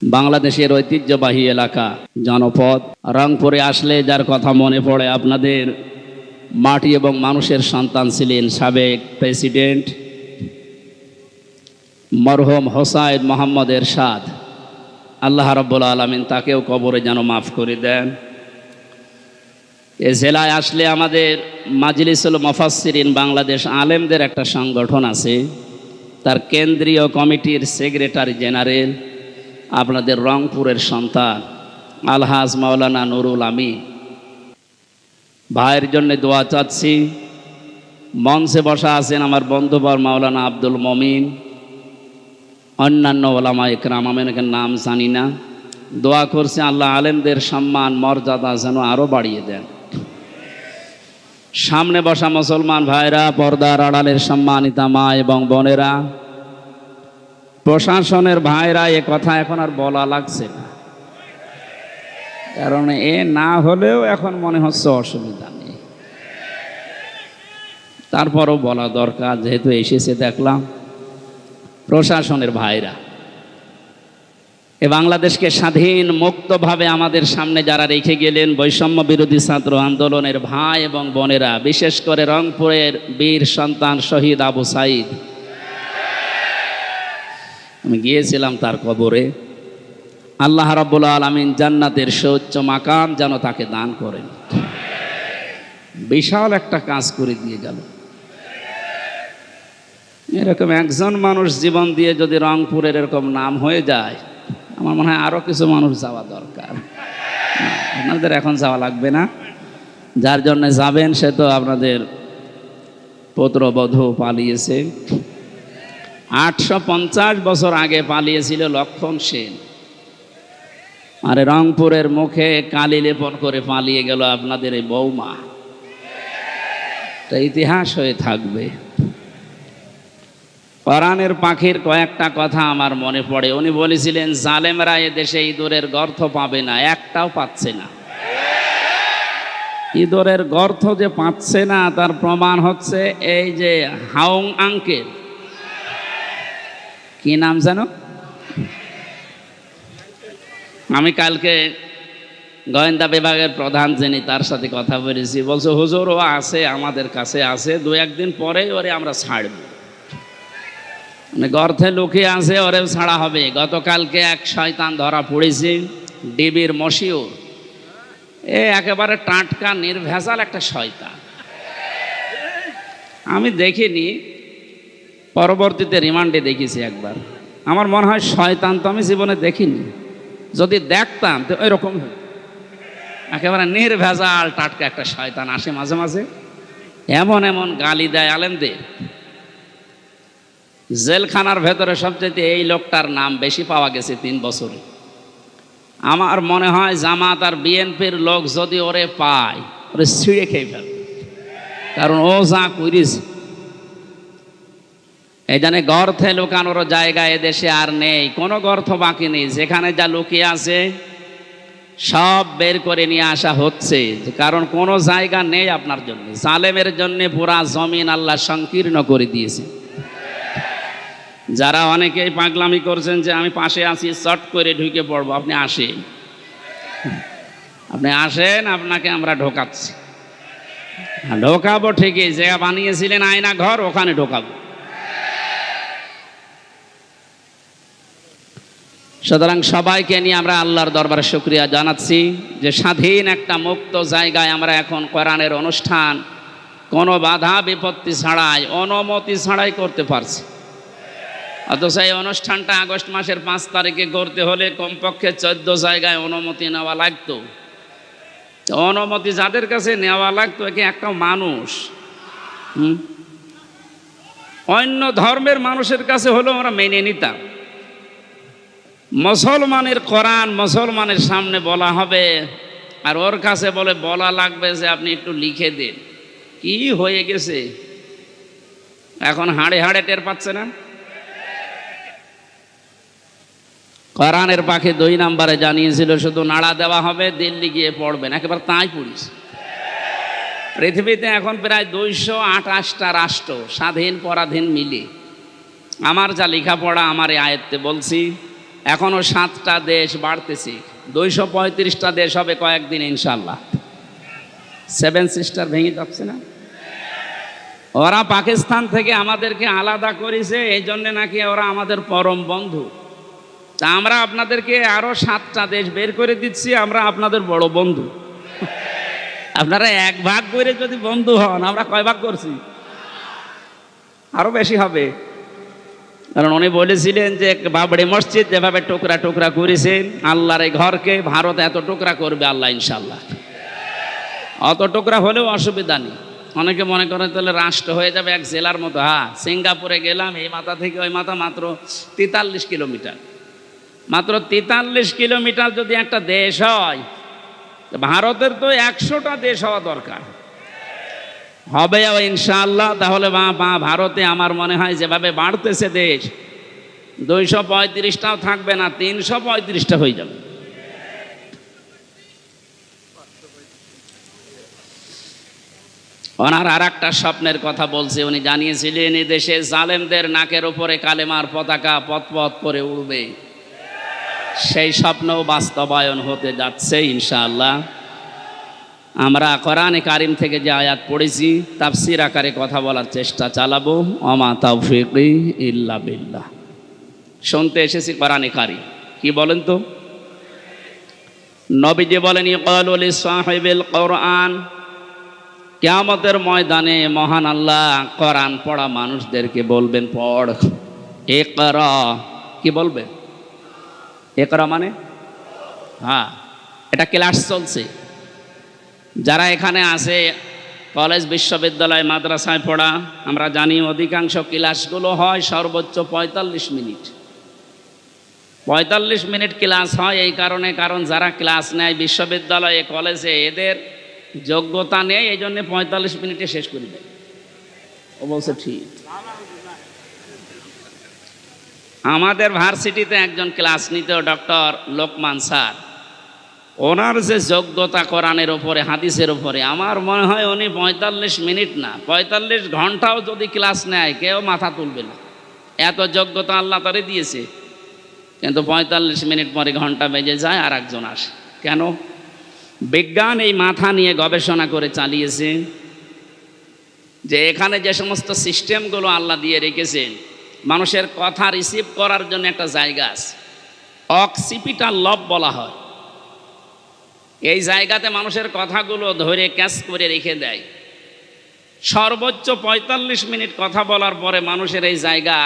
বাংলাদেশের ঐতিহ্যবাহী এলাকা জনপদ রংপুরে আসলে যার কথা মনে পড়ে আপনাদের মাটি এবং মানুষের সন্তান ছিলেন সাবেক প্রেসিডেন্ট মরহুম হোসাইন মোহাম্মদ এরশাদ। আল্লাহ রাব্বুল আলামিন তাকেও কবরে যেন মাফ করে দেন। এ জেলায় আসলে আমাদের মাজলিসুল মুফাসসিরিন বাংলাদেশ আলেমদের একটা সংগঠন আছে, তার কেন্দ্রীয় কমিটির সেক্রেটারি জেনারেল আপনাদের রংপুরের সন্তান আলহাজ মাওলানা নুরুল আমিন ভাইয়ের জন্য দোয়া চাচ্ছি। মঞ্চে বসা আছেন আমার বন্ধুবর মাওলানা আব্দুল মমিন, অন্যান্য ওলামা ইকরাম, আমি এখানে নাম জানি না। দোয়া করছে আল্লাহ আলেমদের সম্মান মর্যাদা যেন আরও বাড়িয়ে দেন। সামনে বসা মুসলমান ভাইরা, পর্দার আড়ালের সম্মানিতা মা এবং বোনেরা, প্রশাসনের ভাইরা, এ কথা এখন আর বলা লাগছে না, কারণ এ না হলেও এখন মনে হচ্ছে অসুবিধা নেই, তারপরও বলা দরকার যেহেতু এসেছে। দেখলাম প্রশাসনের ভাইরা, এ বাংলাদেশকে স্বাধীন মুক্তভাবে আমাদের সামনে যারা রেখে গেলেন, বৈষম্য বিরোধী ছাত্র আন্দোলনের ভাই এবং বোনেরা, বিশেষ করে রংপুরের বীর সন্তান শহীদ আবু সাঈদ, আমি গিয়েছিলাম তার কবরে। আল্লাহ রাব্বুল আলামিন জান্নাতের সুউচ্চ মাকাম যেন তাকে দান করেন। বিশাল একটা কাজ করে দিয়ে গেল। এরকম একজন মানুষ জীবন দিয়ে যদি রংপুরের এরকম নাম হয়ে যায়, আমার মনে হয় আরো কিছু মানুষ যাওয়া দরকার। আপনাদের এখন যাওয়া লাগবে না, যার জন্য যাবেন সে তো আপনাদের পুত্রবধূ পালিয়েছে। 850 বছর আগে পালিয়েছিল লক্ষণ সেন, আর রংপুরের মুখে কালি লেপন করে পালিয়ে গেল আপনাদের এই বৌমা। এটা ইতিহাস হয়ে থাকবে। কোরআনের পাখির কয়েকটা কথা আমার মনে পড়ে। উনি বলেছিলেন জালেমরা এ দেশে ইঁদুরের গর্ত পাবে না, একটাও পাচ্ছে না। ইঁদুরের গর্ত যে পাচ্ছে না তার প্রমাণ হচ্ছে এই যে হাউং আঙ্কেল, কি নাম জানো, আমি কালকে গোয়েন্দা বিভাগের প্রধান যিনি, তার সাথে কথা বলেছি। বলছে হুজুর ও আছে, আমাদের কাছে আছে, 2-1 দিন পরেই ওরে আমরা ছাড়ব, মানে গর্তে লুকিয়ে আছে, ওরে ছাড়া হবে। গতকালকে এক শয়তান ধরা পড়েছে, ডিবির মশিউর, এ একেবারে টাটকা নির্ভেজাল একটা শয়তান। আমি দেখিনি, পরবর্তীতে রিমান্ডে দেখেছি একবার। আমার মনে হয় শয়তান তো আমি জীবনে দেখিনি, যদি দেখতাম তো ওইরকম একেবারে নির্ভেজাল টাটকা একটা শয়তান আসে মাঝে মাঝে, এমন এমন গালি দেয় আলেমদের। জেলখানার ভেতরে সবচেয়ে এই লোকটার নাম বেশি পাওয়া গেছে 3 বছরে। আমার মনে হয় জামাত আর বিএনপির লোক যদি ওরে পায়, ওরে ছিঁড়ে খেয়ে ফেলবে, কারণ ও যা করেছে। এই জন্য গর্থে লুকানোর জায়গা এদেশে আর নেই, কোনো গর্ত বাকি নেই। যেখানে যা লুকিয়ে আছে সব বের করে নিয়ে আসা হচ্ছে, কারণ কোনো জায়গা নেই আপনার জন্য। জালেমের জন্য পুরা জমিন আল্লাহ সংকীর্ণ করে দিয়েছে। যারা অনেকেই পাগলামি করছেন যে আমি পাশে আছি, চট করে ঢুকে পড়বো, আপনি আসেন, আপনাকে আমরা ঢোকাচ্ছি। ঢোকাবো ঠিকই, যে বানিয়েছিলেন আয়না ঘর, ওখানে ঢোকাবো। সুতরাং সবাইকে নিয়ে আমরা আল্লাহর দরবারে শুকরিয়া জানাচ্ছি যে স্বাধীন একটা মুক্ত জায়গায় আমরা এখন কোরআনের অনুষ্ঠান কোনো বাধা বিপত্তি ছাড়াই, অনুমতি ছাড়াই করতে পারছি। অথচ এই অনুষ্ঠানটা আগস্ট মাসের 5 তারিখে করতে হলে কমপক্ষে 14 জায়গায় অনুমতি নেওয়া লাগতো। অনুমতি যাদের কাছে নেওয়া লাগতো, একে একটা মানুষ অন্য ধর্মের মানুষের কাছে হলেও আমরা মেনে নিতাম। মুসলমানের কোরআন মুসলমানের সামনে বলা হবে, আর ওর কাছে বলা লাগবে যে আপনি একটু লিখে দিন। কি হয়ে গেছে এখন, হাড়ে হাড়ে টের পাচ্ছে না। কোরআনের পাখি 2 নম্বরে জানিয়েছিল শুধু নাড়া দেওয়া হবে, দিল্লি গিয়ে পড়বেন। একেবারে তাই পড়িস। পৃথিবীতে এখন প্রায় 228টা রাষ্ট্র, স্বাধীন পরাধীন মিলে। আমার যা লেখাপড়া আমার এই আয়ত্তে বলছি, এখনো 7টা দেশ বাড়তেছি, 235টা দেশ হবে কয়েকদিন ইনশাল্লাহ। 7 সিস্টার ভেঙে যাচ্ছে না? ওরা পাকিস্তান থেকে আমাদেরকে আলাদা করেছে, এই জন্যে নাকি ওরা আমাদের পরম বন্ধু। তা আমরা আপনাদেরকে আরো 7টা দেশ বের করে দিচ্ছি, আমরা আপনাদের বড় বন্ধু। আপনারা 1 ভাগ করে যদি বন্ধু হন, আমরা কয় ভাগ করছি? আরো বেশি হবে। কারণ উনি বলেছিলেন যে বাবরি মসজিদ যেভাবে টুকরা টুকরা করেছেন, আল্লাহর এই ঘরকে ভারত এত টুকরা করবে আল্লাহ ইনশাল্লাহ। অত টুকরা হলেও অসুবিধা নেই। অনেকে মনে করেন তাহলে রাষ্ট্র হয়ে যাবে এক জেলার মতো। হ্যাঁ, সিঙ্গাপুরে গেলাম, এই মাথা থেকে ওই মাথা মাত্র 43 কিলোমিটার। মাত্র 43 কিলোমিটার যদি একটা দেশ হয়, ভারতের তো 100টা দেশ হওয়া দরকার। হবে ইনশাআল্লাহ। তাহলে ভারতে আমার মনে হয় যেভাবে বাড়তেছে দেশ, 235টাও থাকবে না, 335টা হয়ে যাবে। ওনার আর একটা স্বপ্নের কথা বলছে, উনি জানিয়েছিলেন এই দেশে জালেমদের নাকের উপরে কালেমার পতাকা পথ পথ করে উড়বে। সেই স্বপ্নও বাস্তবায়ন হতে যাচ্ছে ইনশাআল্লাহ। আমরা কোরআনে কারিম থেকে যে আয়াত পড়েছি, তাফসীর আকারে কথা বলার চেষ্টা চালাবো। ওমা তাওফীকি ইল্লা বিল্লাহ। শুনতে এসেছি কোরআনে কারিম কি বলেন তো? নবীজি বলেন, ইকালু লিসাহিবিল কোরআন, কিয়ামতের ময়দানে মহান আল্লাহ কোরআন পড়া মানুষদেরকে বলবেন, পড়। ইকরা, কি বলবেন? ইকরা মানে, হ্যাঁ, এটা ক্লাস চলছে। যারা এখানে আছে কলেজ বিশ্ববিদ্যালয় মাদ্রাসায় পড়া, আমরা জানি অধিকাংশ ক্লাসগুলো হয় সর্বোচ্চ 45 মিনিট। 45 মিনিট ক্লাস হয় এই কারণে, কারণ যারা ক্লাস নেয় বিশ্ববিদ্যালয়ে কলেজে এদের যোগ্যতা নেই, এই জন্য 45 মিনিটে শেষ করে দেয়। ও বলছে ঠিক। আমাদের ভার্সিটিতে একজন ক্লাস নিত, ডক্টর লোকমান স্যার। ওনার যে যোগ্যতা কোরআনের ওপরে, হাদিসের ওপরে, আমার মনে হয় উনি 45 মিনিট না, 45 ঘন্টাও যদি ক্লাস নেয় কেউ মাথা তুলবে না। এত যোগ্যতা আল্লাহ তারে দিয়েছে। কিন্তু 45 মিনিট পরে ঘন্টা বেজে যায়, আর একজন আসে। কেন? বিজ্ঞান এই মাথা নিয়ে গবেষণা করে চালিয়েছে যে এখানে যে সমস্ত সিস্টেমগুলো আল্লাহ দিয়ে রেখেছেন, মানুষের কথা রিসিভ করার জন্য একটা জায়গা আছে, অক্সিপিটাল লব বলা হয়। এই জায়গাতে মানুষের কথাগুলো ধরে ক্যাচ করে রেখে দেয়। সর্বোচ্চ 45 মিনিট কথা বলার পরে মানুষের এই জায়গা,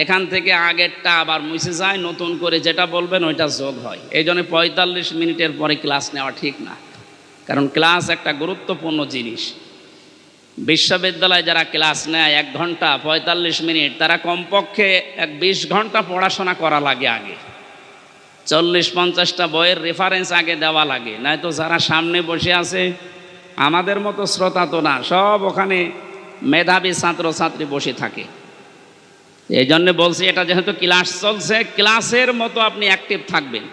এখান থেকে আগেরটা আবার মুছে যায়, নতুন করে যেটা বলবেন ওইটা যোগ হয়। এই জন্য 45 মিনিটের পরে ক্লাস নেওয়া ঠিক না, কারণ ক্লাস একটা গুরুত্বপূর্ণ জিনিস। বিশ্ববিদ্যালয়ে যারা ক্লাস নেয় 1 ঘন্টা 45 মিনিট, তারা কমপক্ষে 20 ঘন্টা পড়াশোনা করা লাগে। আগে 40-50টা বইয়ের রেফারেন্স আগে দেওয়া লাগে, নয়তো যারা সামনে বসে আছে আমাদের মতো শ্রোতা তো না, সব ওখানে মেধাবী ছাত্রছাত্রী বসে থাকে। এই জন্য বলছি, এটা যেহেতু ক্লাস চলছে, ক্লাসের মতো আপনি অ্যাক্টিভ থাকবেন।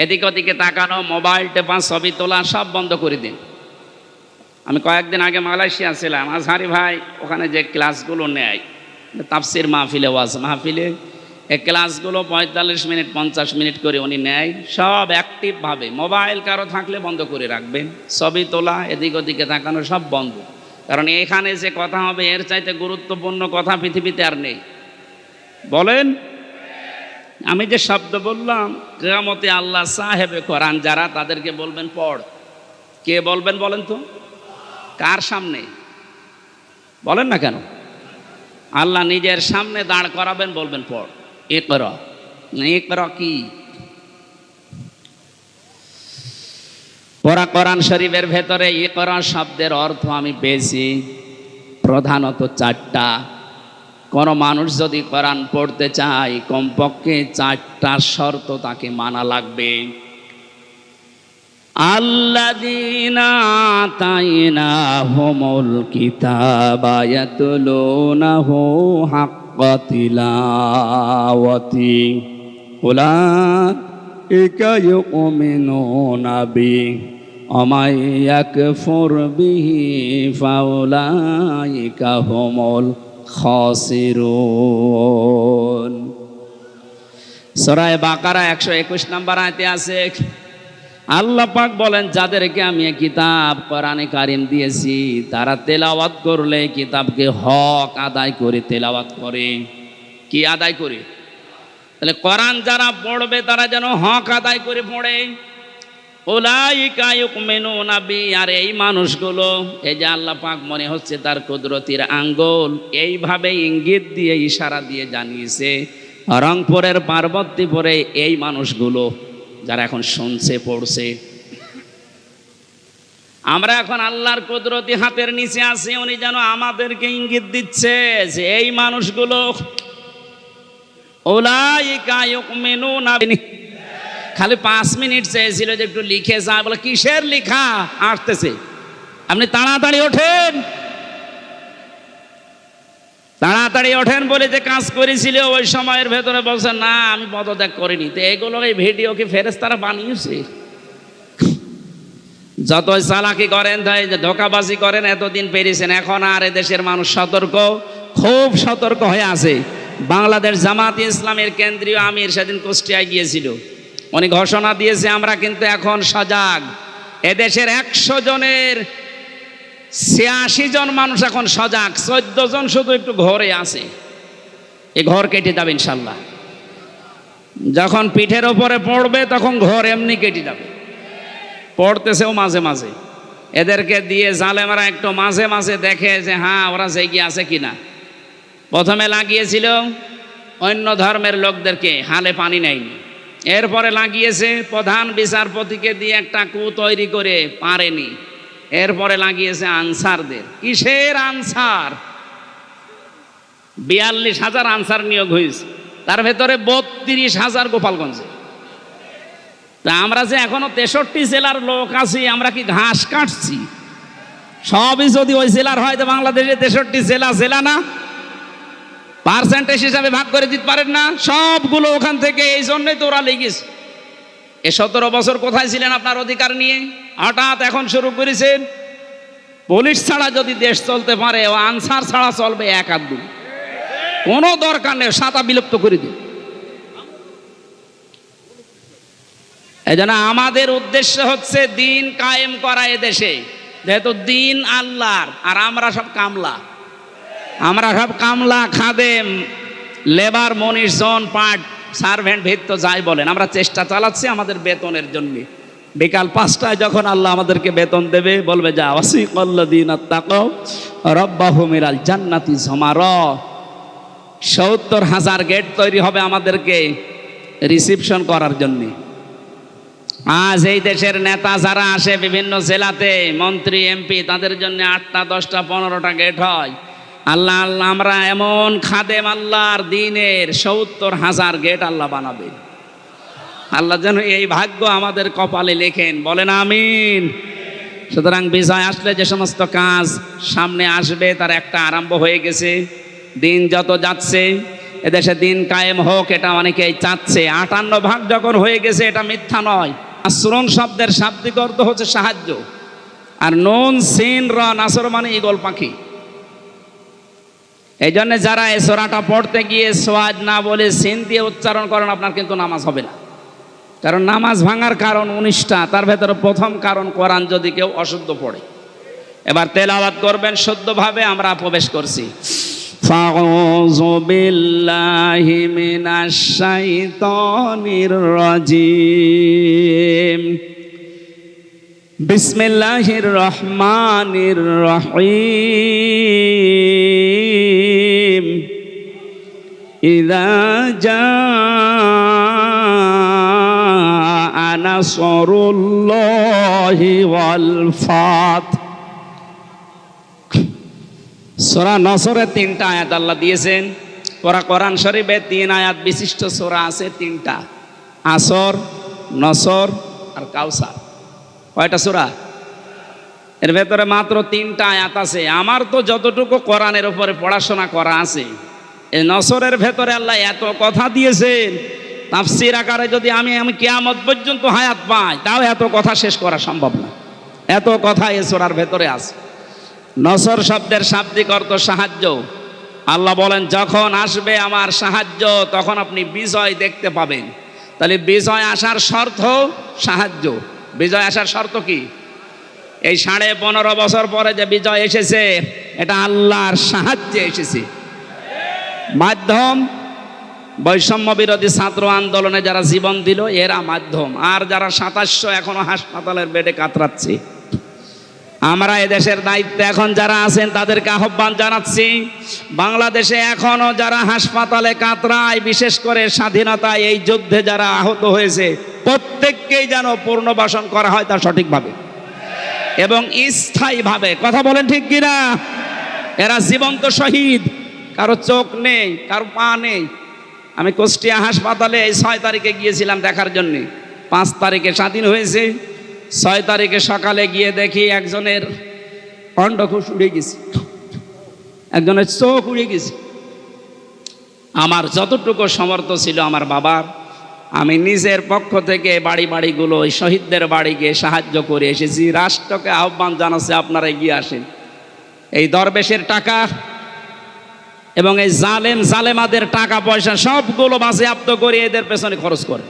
এদিক ওদিকে তাকানো, মোবাইল টেপা, ছবি তোলা সব বন্ধ করে দিন। আমি কয়েকদিন আগে মালয়েশিয়া ছিলাম, আজহারি ভাই ওখানে যে ক্লাসগুলো নেয়, তাফসির মাহফিলে, ওয়াজ মাহফিলে, এই ক্লাসগুলো 45 মিনিট 50 মিনিট করে উনি নেয়, সব অ্যাক্টিভভাবে। মোবাইল কারো থাকলে বন্ধ করে রাখবেন, ছবি তোলা, এদিক ওদিকে তাকানো সব বন্ধ। কারণ এখানে যে কথা হবে এর চাইতে গুরুত্বপূর্ণ কথা পৃথিবীতে আর নেই। বলেন, আমি যে শব্দ বললাম, কিয়ামতে আল্লাহ সাহেবে কোরআন যারা, তাদেরকে বলবেন পড়। কে বলবেন বলেন তো? কার সামনে বলেন না কেন? আল্লাহ নিজের সামনে দাঁড় করাবেন, বলবেন পড়। ইকরা। ইকরা কি? কোরআন শরীফের ভেতরে ইকরা শব্দের অর্থ আমি পেয়েছি প্রধানত 4টা। কোনো মানুষ যদি কোরআন পড়তে চায়, কমপক্ষে 4টা শর্ত তাকে মানা লাগবে। আল্লাযীনা আতাইনাহুমুল কিতাবা ইয়াতলুনাহু হাক্কা তিলাওয়াতি উলাইকা ইউমিনুনা বিহি ওয়া মান ইয়াকফুর বিহি ফাউলাইকা হুমুল খাসিরুন। সূরা বাকারা 121 নম্বর আয়াতে আছে, আল্লাহ পাক বলেন, যাদেরকে আমি এই কিতাব কোরআনে কারিম দিয়েছি তারা তেলাওয়াত করলে কিতাবকে হক আদায় করে তেলাওয়াত করে। কি আদায় করে? তাহলে কোরআন যারা পড়বে তারা যেন হক আদায় করে পড়ে। উলাইকা ইউমিনুনা বি, আর এই মানুষগুলো, এই যে আল্লাহ পাক মনে হচ্ছে তার কুদরতির আঙ্গুল এইভাবে ইঙ্গিত দিয়ে ইশারা দিয়ে জানিয়েছে, রংপুরের পার্বতীপুরে এই মানুষগুলো যারা এখন শুনছে পড়ছে, আমরা এখন আল্লাহর কুদরতি হাতের নিচে আছি, উনি যেন আমাদেরকে ইঙ্গিত দিচ্ছে যে এই মানুষগুলো উলাইকা ইউমিনুনা বি। খালি 5 মিনিট চেয়েছিল যে একটু লিখে যা, বলে কিসের লিখা আসতেছে, আপনি তাড়াতাড়ি ওঠেন, তাড়াতাড়ি ওঠেন বলে যে কাজ করেছিল ওই সময়ের ভেতরে বলছে না আমি পদত্যাগ করিনি। তো এগুলো এই ভিডিও কি ফেরেশতারা বানিয়েছে? যতই চালাকি করেন, ধোকাবাজি করেন, এতদিন পেরেছেন, এখন আর এদেশের মানুষ সতর্ক, খুব সতর্ক হয়ে আছে। বাংলাদেশ জামাত ইসলামের কেন্দ্রীয় আমির সেদিন কুষ্টিয়ায় গিয়েছিল, উনি ঘোষণা দিয়েছে আমরা কিন্তু এখন সজাগ। এদেশের 100 জনের 86 জন মানুষ এখন সজাগ, 14 জন শুধু একটু ঘরে আছে। এই ঘর কেটে যাবে ইনশাল্লাহ, যখন পিঠের ওপরে পড়বে তখন ঘর এমনি কেটে যাবে। পড়তেছেও মাঝে মাঝে, এদেরকে দিয়ে জালেমারা একটু মাঝে মাঝে দেখে যে হ্যাঁ ওরা জেগে আছে কিনা। প্রথমে লাগিয়েছিল অন্য ধর্মের লোকদেরকে, হালে পানি নেয়নি। এরপরে লাগিয়েছে প্রধান বিচারপতিকে দিয়ে একটা কু তৈরি করে, পারেনি। এরপরে লাগিয়েছে আনসারদের। কিসের আনসার? 42,000 আনসার নিয়োগ হয়েছে, তার ভেতরে 32,000 গোপালগঞ্জে। তা আমরা যে এখনো 63 জেলার লোক আছি, আমরা কি ঘাস কাটছি? সবই যদি ওই জেলার হয় তো বাংলাদেশে 63 জেলা জেলা না? পার্সেন্টেজ হিসাবে ভাগ করে দিতে পারেন না? সবগুলো ওখান থেকে, এই জন্যই তো ওরা লেগেছে। এ 17 বছর কোথায় ছিলেন আপনার অধিকার নিয়ে? হঠাৎ এখন শুরু করেছেন। পুলিশ ছাড়া যদি দেশ চলতে পারে, ও আনসার ছাড়া চলবে 1 আর 2। কোনো দরকার নেই, সাতা বিলুপ্ত করে দিন। এই জন্য আমাদের উদ্দেশ্য হচ্ছে দিন কায়েম করা এদেশে। যেহেতু দিন আল্লাহর, আর আমরা সব কামলা, আমরা সব কামলা, খাদেম, লেবার, মনীষ, জন, পাট, সার্ভেন্ট, ভিত্ত যাই বলেন, আমরা চেষ্টা চালাচ্ছি আমাদের বেতনের জন্য। বিকাল 5টায় যখন আল্লাহ আমাদেরকে বেতন দেবে, বলবে যা ওয়াসিকাল্লাযীনা তাকাও রাব্বাহুম ইলাল জান্নাতি যুমারা, 70,000 গেট তৈরি হবে আমাদেরকে রিসিপশন করার জন্য। আজ এই দেশের নেতা যারা আসে বিভিন্ন জেলাতে, মন্ত্রী, এমপি, তাদের জন্য 8টা, 10টা, 15টা গেট হয়। আল্লাহ আল্লাহ আমরা এমন খাদেম আল্লাহর দিনের 70,000 গেট আল্লাহ বানাবে। আল্লাহ যেন এই ভাগ্য আমাদের কপালে লেখেন, বলেন আমিন। সুতরাং বিজয় আসলে যে সমস্ত কাজ সামনে আসবে তার একটা আরম্ভ হয়ে গেছে। দিন যত যাচ্ছে এদেশে দিন কায়েম হোক, এটা অনেকেই চাচ্ছে। 58 ভাগ যখন হয়ে গেছে, এটা মিথ্যা নয়। নাসরুন শব্দের শাব্দিক অর্থ হচ্ছে সাহায্য, আর নুন সিন র নাসর মানে ঈগল পাখি। এই জন্য যারা এই সূরাটা পড়তে গিয়ে সোয়াদ না বলে সিন দিয়ে উচ্চারণ করেন, আপনার কিন্তু নামাজ হবে না। কারণ নামাজ ভাঙার কারণ 19টা, তার ভেতরে প্রথম কারণ কোরআন যদি কেউ অশুদ্ধ পড়ে। এবার তেলাওয়াত করবেন শুদ্ধভাবে। আমরা প্রবেশ করছি। ফাউযু বিল্লাহি মিনাশ শাইতানির রাজিম। বিসমিল্লাহির রহমানির রহিম। ইযা জাআ নাসরুল্লাহি ওয়াল ফাত। সূরা নসরের 3টা আয়াত আল্লাহ দিয়েছেন। কোরআন শরীফে 3 আয়াত বিশিষ্ট সূরা আছে, 3টা, আসর, নসর আর কাউসার। কয়টা সূরা? এর ভেতরে মাত্র 3টা আয়াত আছে। আমার তো যতটুকু কোরআনের উপরে পড়াশোনা করা আছে, এই নসরের ভেতরে আল্লাহ এত কথা দিয়েছেন, তাফসীর আকারে যদি আমি কিয়ামত পর্যন্ত হায়াত পাই, তাও এত কথা শেষ করা সম্ভব না। এত কথা এই সূরার ভেতরে আছে। নসর শব্দের শাব্দিক অর্থ সাহায্য, আল্লাহ বলেন যখন আসবে আমার সাহায্য তখন আপনি বিজয় দেখতে পাবেন। তাহলে বিজয় আসার শর্ত সাহায্য। বিজয় আসার শর্ত কি? এই 15.5 বছর পরে যে বিজয় এসেছে এটা আল্লাহর সাহায্যে এসেছে। মাধ্যম বৈষম্য বিরোধী ছাত্র আন্দোলনে যারা জীবন দিল এরা মাধ্যম, আর যারা 2700 এখনো হাসপাতালের বেডে কাতরাচ্ছে, আমরা এদেশের দায়িত্বে এখন যারা আছেন তাদেরকে আহ্বান জানাচ্ছি, বাংলাদেশে এখনো যারা হাসপাতালে কাতরায়, বিশেষ করে স্বাধীনতায় এই যুদ্ধে যারা আহত হয়েছে প্রত্যেককেই যেন পুনর্বাসন করা হয় তার সঠিকভাবে এবং স্থায়ীভাবে। কথা বলেন ঠিক কিনা? এরা জীবন্ত শহীদ, কারো চোখ নেই, কারো পা নেই। আমি কুষ্টিয়া হাসপাতালে এই 6 তারিখে গিয়েছিলাম দেখার জন্যে। 5 তারিখে স্বাধীন হয়েছে, 6 তারিখে সকালে গিয়ে দেখি একজনের অন্ডকোষ উড়ে গেছে, একজনের চোখ উড়ে গেছে। আমার যতটুকু সমর্থ ছিল আমার বাবার, আমি নিজের পক্ষ থেকে বাড়িগুলো ওই শহীদদের বাড়ি গিয়ে সাহায্য করে এসেছি। রাষ্ট্রকে আহ্বান জানাচ্ছে আপনারা এগিয়ে আসেন। এই দরবেশের টাকা এবং এই জালেমাদের টাকা পয়সা সবগুলো বাজেয়াপ্ত করে এদের পেছনে খরচ করে।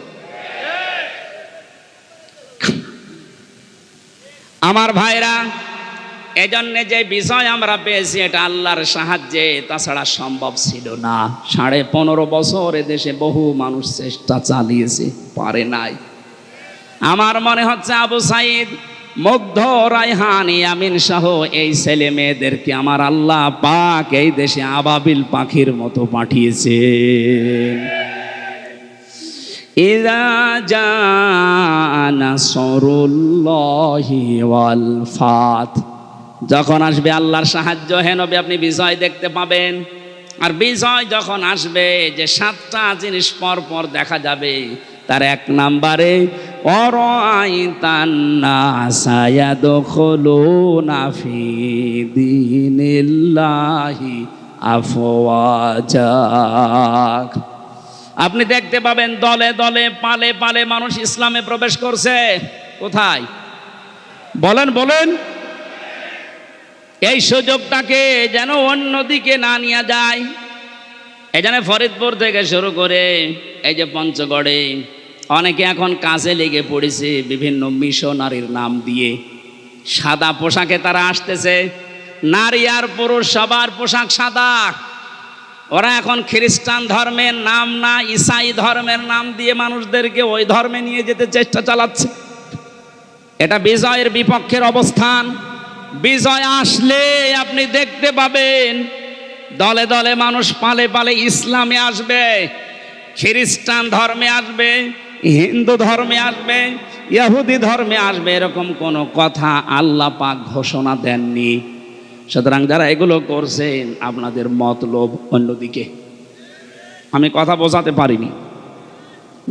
আমার ভাইরা, এজন্য যে বিজয় আমরা পেয়েছি এটা আল্লাহর সাহায্যে, তাছাড়া সম্ভব ছিল না। 15.5 বছর এদেশে বহু মানুষ চেষ্টা চালিয়েছে, পারে নাই। আমার মনে হচ্ছে আবু সাইদ, মুগ্ধ, রায়হানি, আমিন সহ এই ছেলে মেয়েদেরকে আমার আল্লাহ পাক এই দেশে আবাবিল পাখির মতো পাঠিয়েছে। ইযা জাআ নাসরুল্লাহি ওয়াল ফাত, যখন আসবে আল্লাহর সাহায্য, হে নবী আপনি বিজয় দেখতে পাবেন। আর বিজয় যখন আসবে যে 7টা জিনিস পর পর দেখা যাবে, তার 1 নম্বরে অরাআইতান নাসা ইয়াদখুলুনা ফি দীনিল্লাহি আফওয়াজা, আপনি দেখতে পাবেন দলে দলে পালে পালে মানুষ ইসলামে প্রবেশ করছে। কোথায়? বলেন বলেন। এই সুযোগটাকে যেন অন্যদিকে না নিয়ে যায়। এই জন্য ফরিদপুর থেকে শুরু করে এই যে পঞ্চগড়ে অনেকে এখন কাজে লেগে পড়েছে বিভিন্ন মিশনারির নাম দিয়ে। সাদা পোশাকে তারা আসতেছে, নারী আর পুরুষ সবার পোশাক সাদা। ওরা এখন খ্রিস্টান ধর্মের নাম না, ঈসাই ধর্মের নাম দিয়ে মানুষদেরকে ওই ধর্মে নিয়ে যেতে চেষ্টা চালাচ্ছে। এটা বিজয়ের বিপক্ষের অবস্থান। বিজয় আসলে আপনি দেখতে পাবেন দলে দলে মানুষ পালে পালে ইসলামে আসবে, খ্রিস্টান ধর্মে আসবে, হিন্দু ধর্মে আসবে, ইহুদি ধর্মে আসবে। এরকম কোনো কথা আল্লাহ পাক ঘোষণা দেননি। সুতরাং যারা এগুলো করছেন আপনাদের মতলব অন্যদিকে। আমি কথা বোঝাতে পারিনি,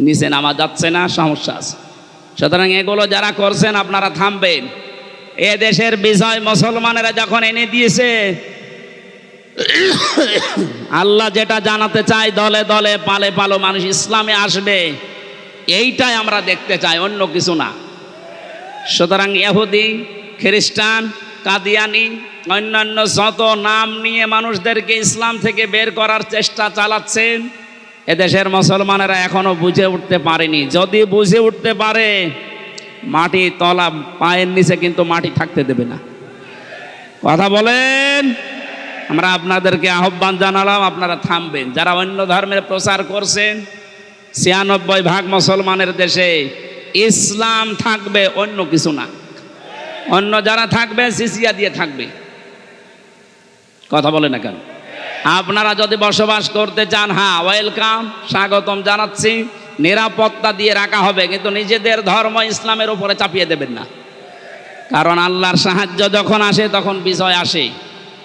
নিচে নামা যাচ্ছে না, সমস্যা আছে। সুতরাং এগুলো যারা করছেন আপনারা থামবেন। এ দেশের বিজয় মুসলমানেরা যখন এনে দিয়েছে, আল্লাহ যেটা জানাতে চায় দলে দলে পালে পালো মানুষ ইসলামে আসবে, এইটাই আমরা দেখতে চাই, অন্য কিছু না। সুতরাং ইহুদি, খ্রিস্টান, কাদিয়ানি, অন্যান্য যত নাম নিয়ে মানুষদেরকে ইসলাম থেকে বের করার চেষ্টা চালাচ্ছেন, এদেশের মুসলমানেরা এখনো বুঝে উঠতে পারেনি। যদি বুঝে উঠতে পারে, মাটি তলা পায়ের নিচে কিন্তু মাটি থাকতে দেবে না। কথা বলেন। আমরা আপনাদেরকে আহ্বান জানালাম, আপনারা থামবেন। যারা অন্য ধর্মের প্রচার করছেন, 96% মুসলমানের দেশে ইসলাম থাকবে, অন্য কিছু না। অন্য যারা থাকবে জিজিয়া দিয়ে থাকবে। কথা বলে না কেন? আপনারা যদি বসবাস করতে চান, হ্যাঁ ওয়েলকাম, স্বাগতম জানাচ্ছি, নিরাপত্তা দিয়ে রাখা হবে, কিন্তু নিজেদের ধর্ম ইসলামের উপরে চাপিয়ে দেবেন না। কারণ আল্লাহর সাহায্য যখন আসে তখন বিজয় আসে।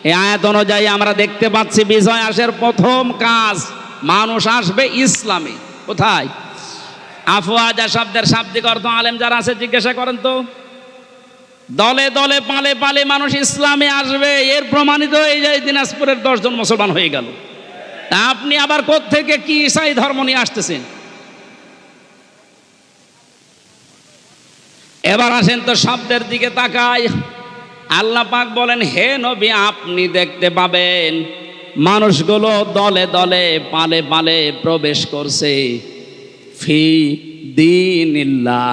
এই আয়াত অনুযায়ী আমরা দেখতে পাচ্ছি বিজয় আসার প্রথম কাজ, মানুষ আসবে ইসলামে। কোথায়? আফওয়াজা শব্দের শাব্দিক অর্থ আলেম যারা আছে জিজ্ঞাসা করেন তো। দলে দলে পালে পালে মানুষ ইসলামে আসবে, এর প্রমাণিত এই যে দিনাজপুরের 10 জন মুসলমান হয়ে গেল। তা আপনি আবার কোত্থেকে কি ঈসাই ধর্ম নিয়ে আসতেছেন? এবার আসেন তো শব্দের দিকে তাকাই। আল্লাহ পাক বলেন, হে নবী আপনি দেখতে পাবেন মানুষগুলো দলে দলে পালে পালে প্রবেশ করছে ফি দীনিল্লাহ,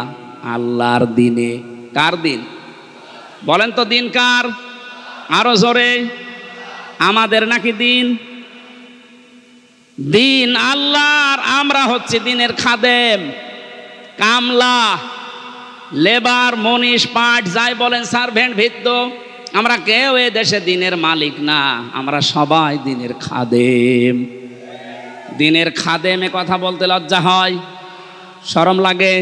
আল্লাহর দিনে। কার দিন বলেন তো? দিন কার? আরো জোরে। আমাদের নাকি দিন? দিন আল্লাহর, আমরা হচ্ছে দিনের খাদেম, কামলা, লেবার, মনীষ, পাট, যাই বলেন, সার্ভেন্ট, ভিত্ত। আমরা কেউ এ দেশে দিনের মালিক না, আমরা সবাই দিনের খাদেম। দিনের খাদেমে কথা বলতে লজ্জা হয়, শরম লাগে,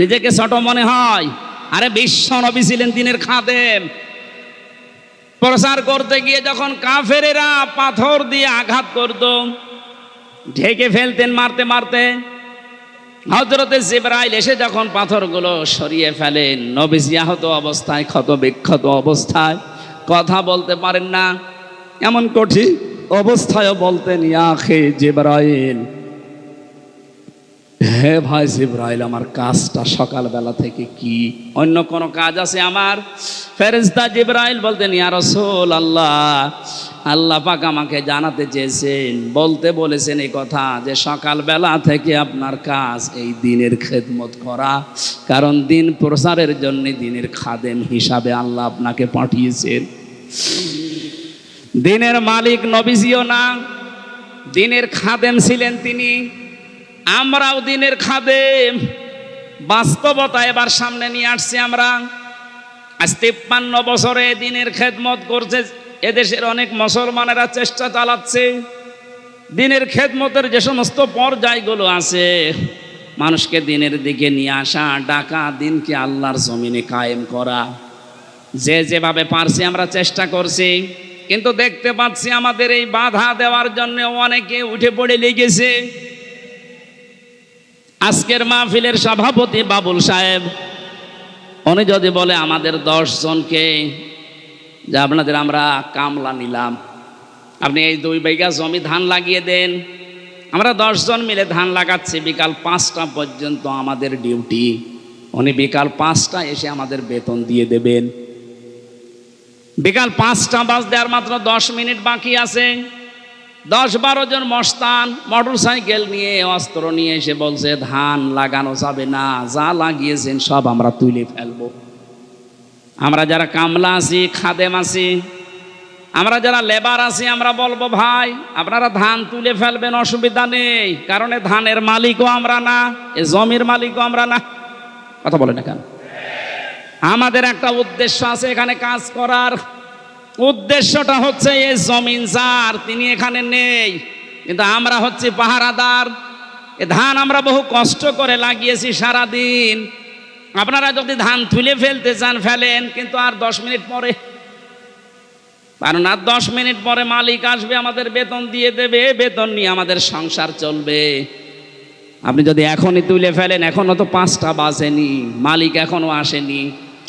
নিজেকে ছোট মনে হয়। আরে বিশ্ব নবী ছিলেন দিনের খাদেম। প্রচার করতে গিয়ে যখন কাফেরেরা পাথর দিয়ে আঘাত করত, ঢেকে ফেলতেন মারতে মারতে, হযরতে জিবরাইল এসে যখন পাথরগুলো সরিয়ে ফেলেন, নবীজি আহত অবস্থায়, ক্ষত বিক্ষত অবস্থায়, কথা বলতে পারেন না, এমন কঠিন অবস্থায়ও বলতেন, ইয়া খে জিবরাইল, হে ভাই জিবরাইল, আমার কাজটা সকালবেলা থেকে কি? অন্য কোনো কাজ আছে আমার? ফেরেশতা জিবরাইল বলতেন, ইয়া রাসূলুল্লাহ, আল্লাহ পাক আমাকে জানাতে চেয়েছেন, বলতে বলেছেন এই কথা যে সকালবেলা থেকে আপনার কাজ এই দিনের খেদমত করা, কারণ দিন প্রচারের জন্য দিনের খাদেম হিসাবে আল্লাহ আপনাকে পাঠিয়েছেন। দিনের মালিক নবীজিও না, দিনের খাদেম ছিলেন তিনি। আমরাও দিনের খাদেম। বাস্তবতা এবার সামনে নিয়ে আসছি আমরা। আজ 53 বছরে দিনের খেদমত করছে এদেশের অনেক মুসলমানেরা, চেষ্টা চালাচ্ছে। দিনের খেদমতের যে সমস্ত পর্যায়গুলো আছে, মানুষকে দিনের দিকে নিয়ে আসা, ডাকা, দিনকে আল্লাহর জমিনে কায়েম করা, যে যেভাবে পারছি আমরা চেষ্টা করছি। কিন্তু দেখতে পাচ্ছি আমাদের এই বাধা দেওয়ার জন্য অনেকে উঠে পড়ে লেগেছে। আজকের মাহফিলের সভাপতি বাবুল সাহেব, উনি যদি বলে আমাদের 10 জনকে যে আপনাদের আমরা কামলা নিলাম, আপনি এই 2 বিঘা জমি ধান লাগিয়ে দেন, আমরা 10 জন মিলে ধান লাগাচ্ছি, বিকাল 5টা পর্যন্ত আমাদের ডিউটি, উনি বিকাল 5টা এসে আমাদের বেতন দিয়ে দেবেন। বিকাল 5টা বাজতে আর মাত্র 10 মিনিট বাকি আছে। 10-12 জন মস্তান মোটর সাইকেল নিয়ে, অস্ত্র নিয়ে এসে বলছে ধান লাগানো যাবে না, যা লাগিয়েছেন সব আমরা তুলে ফেলবো। আমরা যারা কামলা আছি, খাদেম আছি, আমরা যারা লেবার আছি, আমরা বলবো ভাই আপনারা ধান তুলে ফেলবেন, অসুবিধা নেই, কারণ এ ধানের মালিকও আমরা না, এ জমির মালিকও আমরা না। কথা বলে না কেন? আমাদের একটা উদ্দেশ্য আছে এখানে কাজ করার। উদ্দেশ্যটা হচ্ছে এই জমিন যার, তিনি এখানে নেই, কিন্তু আমরা হচ্ছে পাহারাদার। এ ধান আমরা বহু কষ্ট করে লাগিয়েছি সারাদিন। আপনারা যদি ধান তুলে ফেলতে চান ফেলেন, কিন্তু আর 10 মিনিট পরে, কারণ আর 10 মিনিট পরে মালিক আসবে, আমাদের বেতন দিয়ে দেবে, বেতন নিয়ে আমাদের সংসার চলবে। আপনি যদি এখনই তুলে ফেলেন, এখনো তো 5টা বাজেনি, মালিক এখনো আসেনি,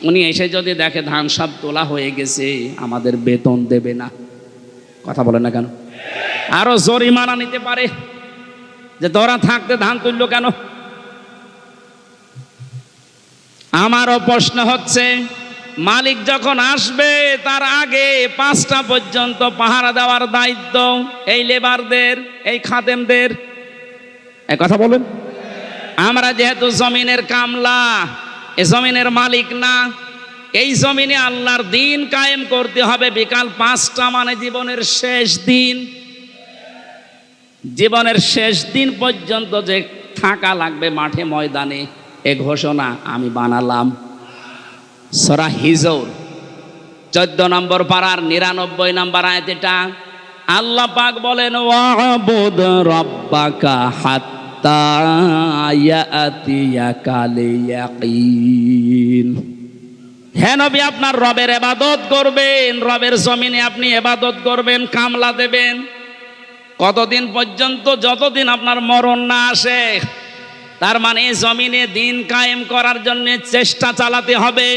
উনি এসে যদি দেখে ধান সব তোলা হয়ে গেছে, আমাদের বেতন দেবে না। কথা বলেন না কেন? আরো জরিমানা নিতে পারে যে তোরা থাকতে ধান তুললো কেন। আমারও প্রশ্ন হচ্ছে, মালিক যখন আসবে তার আগে 5টা পর্যন্ত পাহারা দেওয়ার দায়িত্ব এই লেবারদের, এই খাদেমদের। এই কথা বলেন। আমরা যেহেতু জমিনের কামলা, এ জমিনের মালিক না, এই জমিনে আল্লাহর দিন কায়েম করতে হবে। বিকাল 5টা মানে জীবনের শেষ দিন, জীবনের শেষ দিন পর্যন্ত যে থাকা লাগবে মাঠে ময়দানে, এ ঘোষণা আমি বানালাম। সূরা হিজর 14 নম্বর পারার 99 নম্বর আয়াত। এটা আল্লাহ পাক বলেন, ওয়াবুদ রাব্বাকা হাত্তা ইয়াতিয়াকাল ইয়াকিন। হে নবী, আপনার রবের ইবাদত করবেন, রবের জমিনে আপনি ইবাদত করবেন, কামলা দেবেন। কতদিন পর্যন্ত? যতদিন আপনার মরণ না আসে। তার মানে জমিনে দিন কায়েম করার জন্য চেষ্টা চালাতে হবে।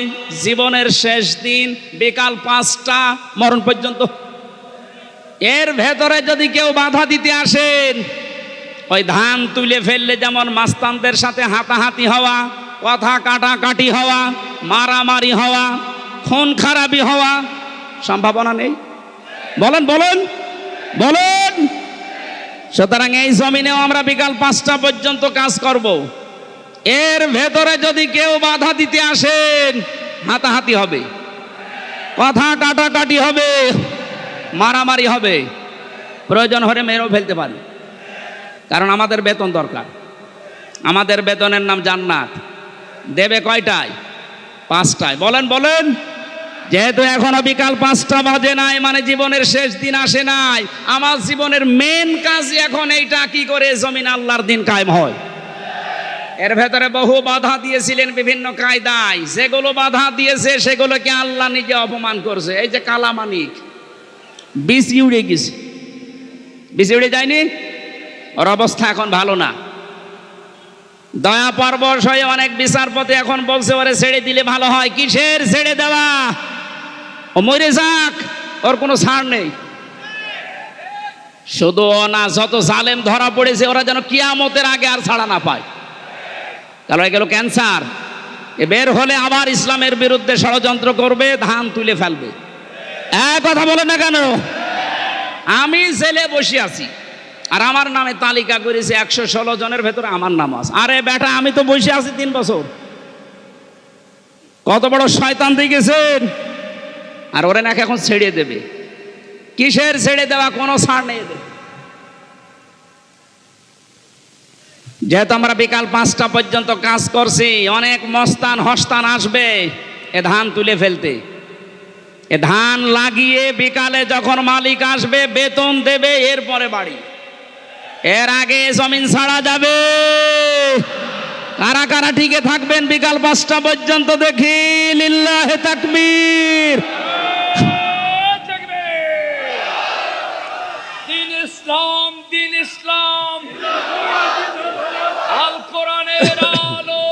জীবনের শেষ দিন বিকাল 5টা মরণ পর্যন্ত। এর ভেতরে যদি কেউ বাধা দিতে আসেন, ওই ধান তুলে ফেললে যেমন মাস্তানদের সাথে হাতাহাতি হওয়া, কথা কাটাকাটি হওয়া, মারামারি হওয়া, খুন খারাপি হওয়া সম্ভাবনা নেই? বলেন বলেন। বলুন। সুতরাং এই জমিনেও আমরা বিকাল 5টা পর্যন্ত কাজ করব। এর ভেতরে যদি কেউ বাধা দিতে আসেন, হাতাহাতি হবে, কথা কাটাকাটি হবে, মারামারি হবে, প্রয়োজন হলে মেরেও ফেলতে পারি। কারণ আমাদের বেতন দরকার। আমাদের বেতনের নাম জান্নাত। দেবে কয়টায়? 5টায়। বলেন বলেন। যেহেতু এখনো বিকাল 5টা বাজে নাই, মানে জীবনের শেষ দিন আসে নাই, আমার জীবনের মেন কাজ এখন এইটা, কি করে জমিন আল্লাহর দিন কায়েম হয়। এর ভেতরে বহু বাধা দিয়েছিলেন বিভিন্ন কায়দায়, যেগুলো বাধা দিয়েছে সেগুলোকে আল্লাহ নিজে অপমান করছে। এই যে কালামানিক বিসি উড়ে গেছে, বিসি উড়ে যায়নি, ওর অবস্থা এখন ভালো না। দয়া পরবশ হয়ে অনেক বিচারপতি এখন বলছে ওরে ছেড়ে দিলে ভালো হয়। কিসের ছেড়ে দেওয়া? ও মরে যাক, ওর কোনো ছাড় নেই। শুধু না, যত জালেম ধরা পড়েছে ওরা যেন কিয়ামতের আগে আর ছাড়া না পায়। কারণ এগুলো ক্যান্সার, এ বের হলে আবার ইসলামের বিরুদ্ধে ষড়যন্ত্র করবে, ধান তুলে ফেলবে। এক কথা বলে না কেন? আমি জেলে বসে আছি আর আমার নামে তালিকা করেছে 116 জনের ভেতরে আমার নাম আছে। আরে বেটা, আমি তো বসে আছি 3 বছর। কত বড় শয়তান দেখেছেন। আর ওরে নাকি এখন ছেড়ে দেবে। কিসের ছেড়ে দেওয়া? কোনো ছাড় নেই এদের। যেহেতু আমরা বিকাল 5টা পর্যন্ত কাজ করছি, অনেক মস্তান হস্তান আসবে এ ধান তুলে ফেলতে। এ ধান লাগিয়ে বিকালে যখন মালিক আসবে বেতন দেবে, এরপরে বাড়ি। এর আগে জমিন ছাড়া যাবে। কারা কারা টিকে থাকবেন বিকাল 5টা পর্যন্ত দেখি? লিল্লাহে তাকবীর। দিন ইসলাম, দিন ইসলাম, আল কোরআনের আলো,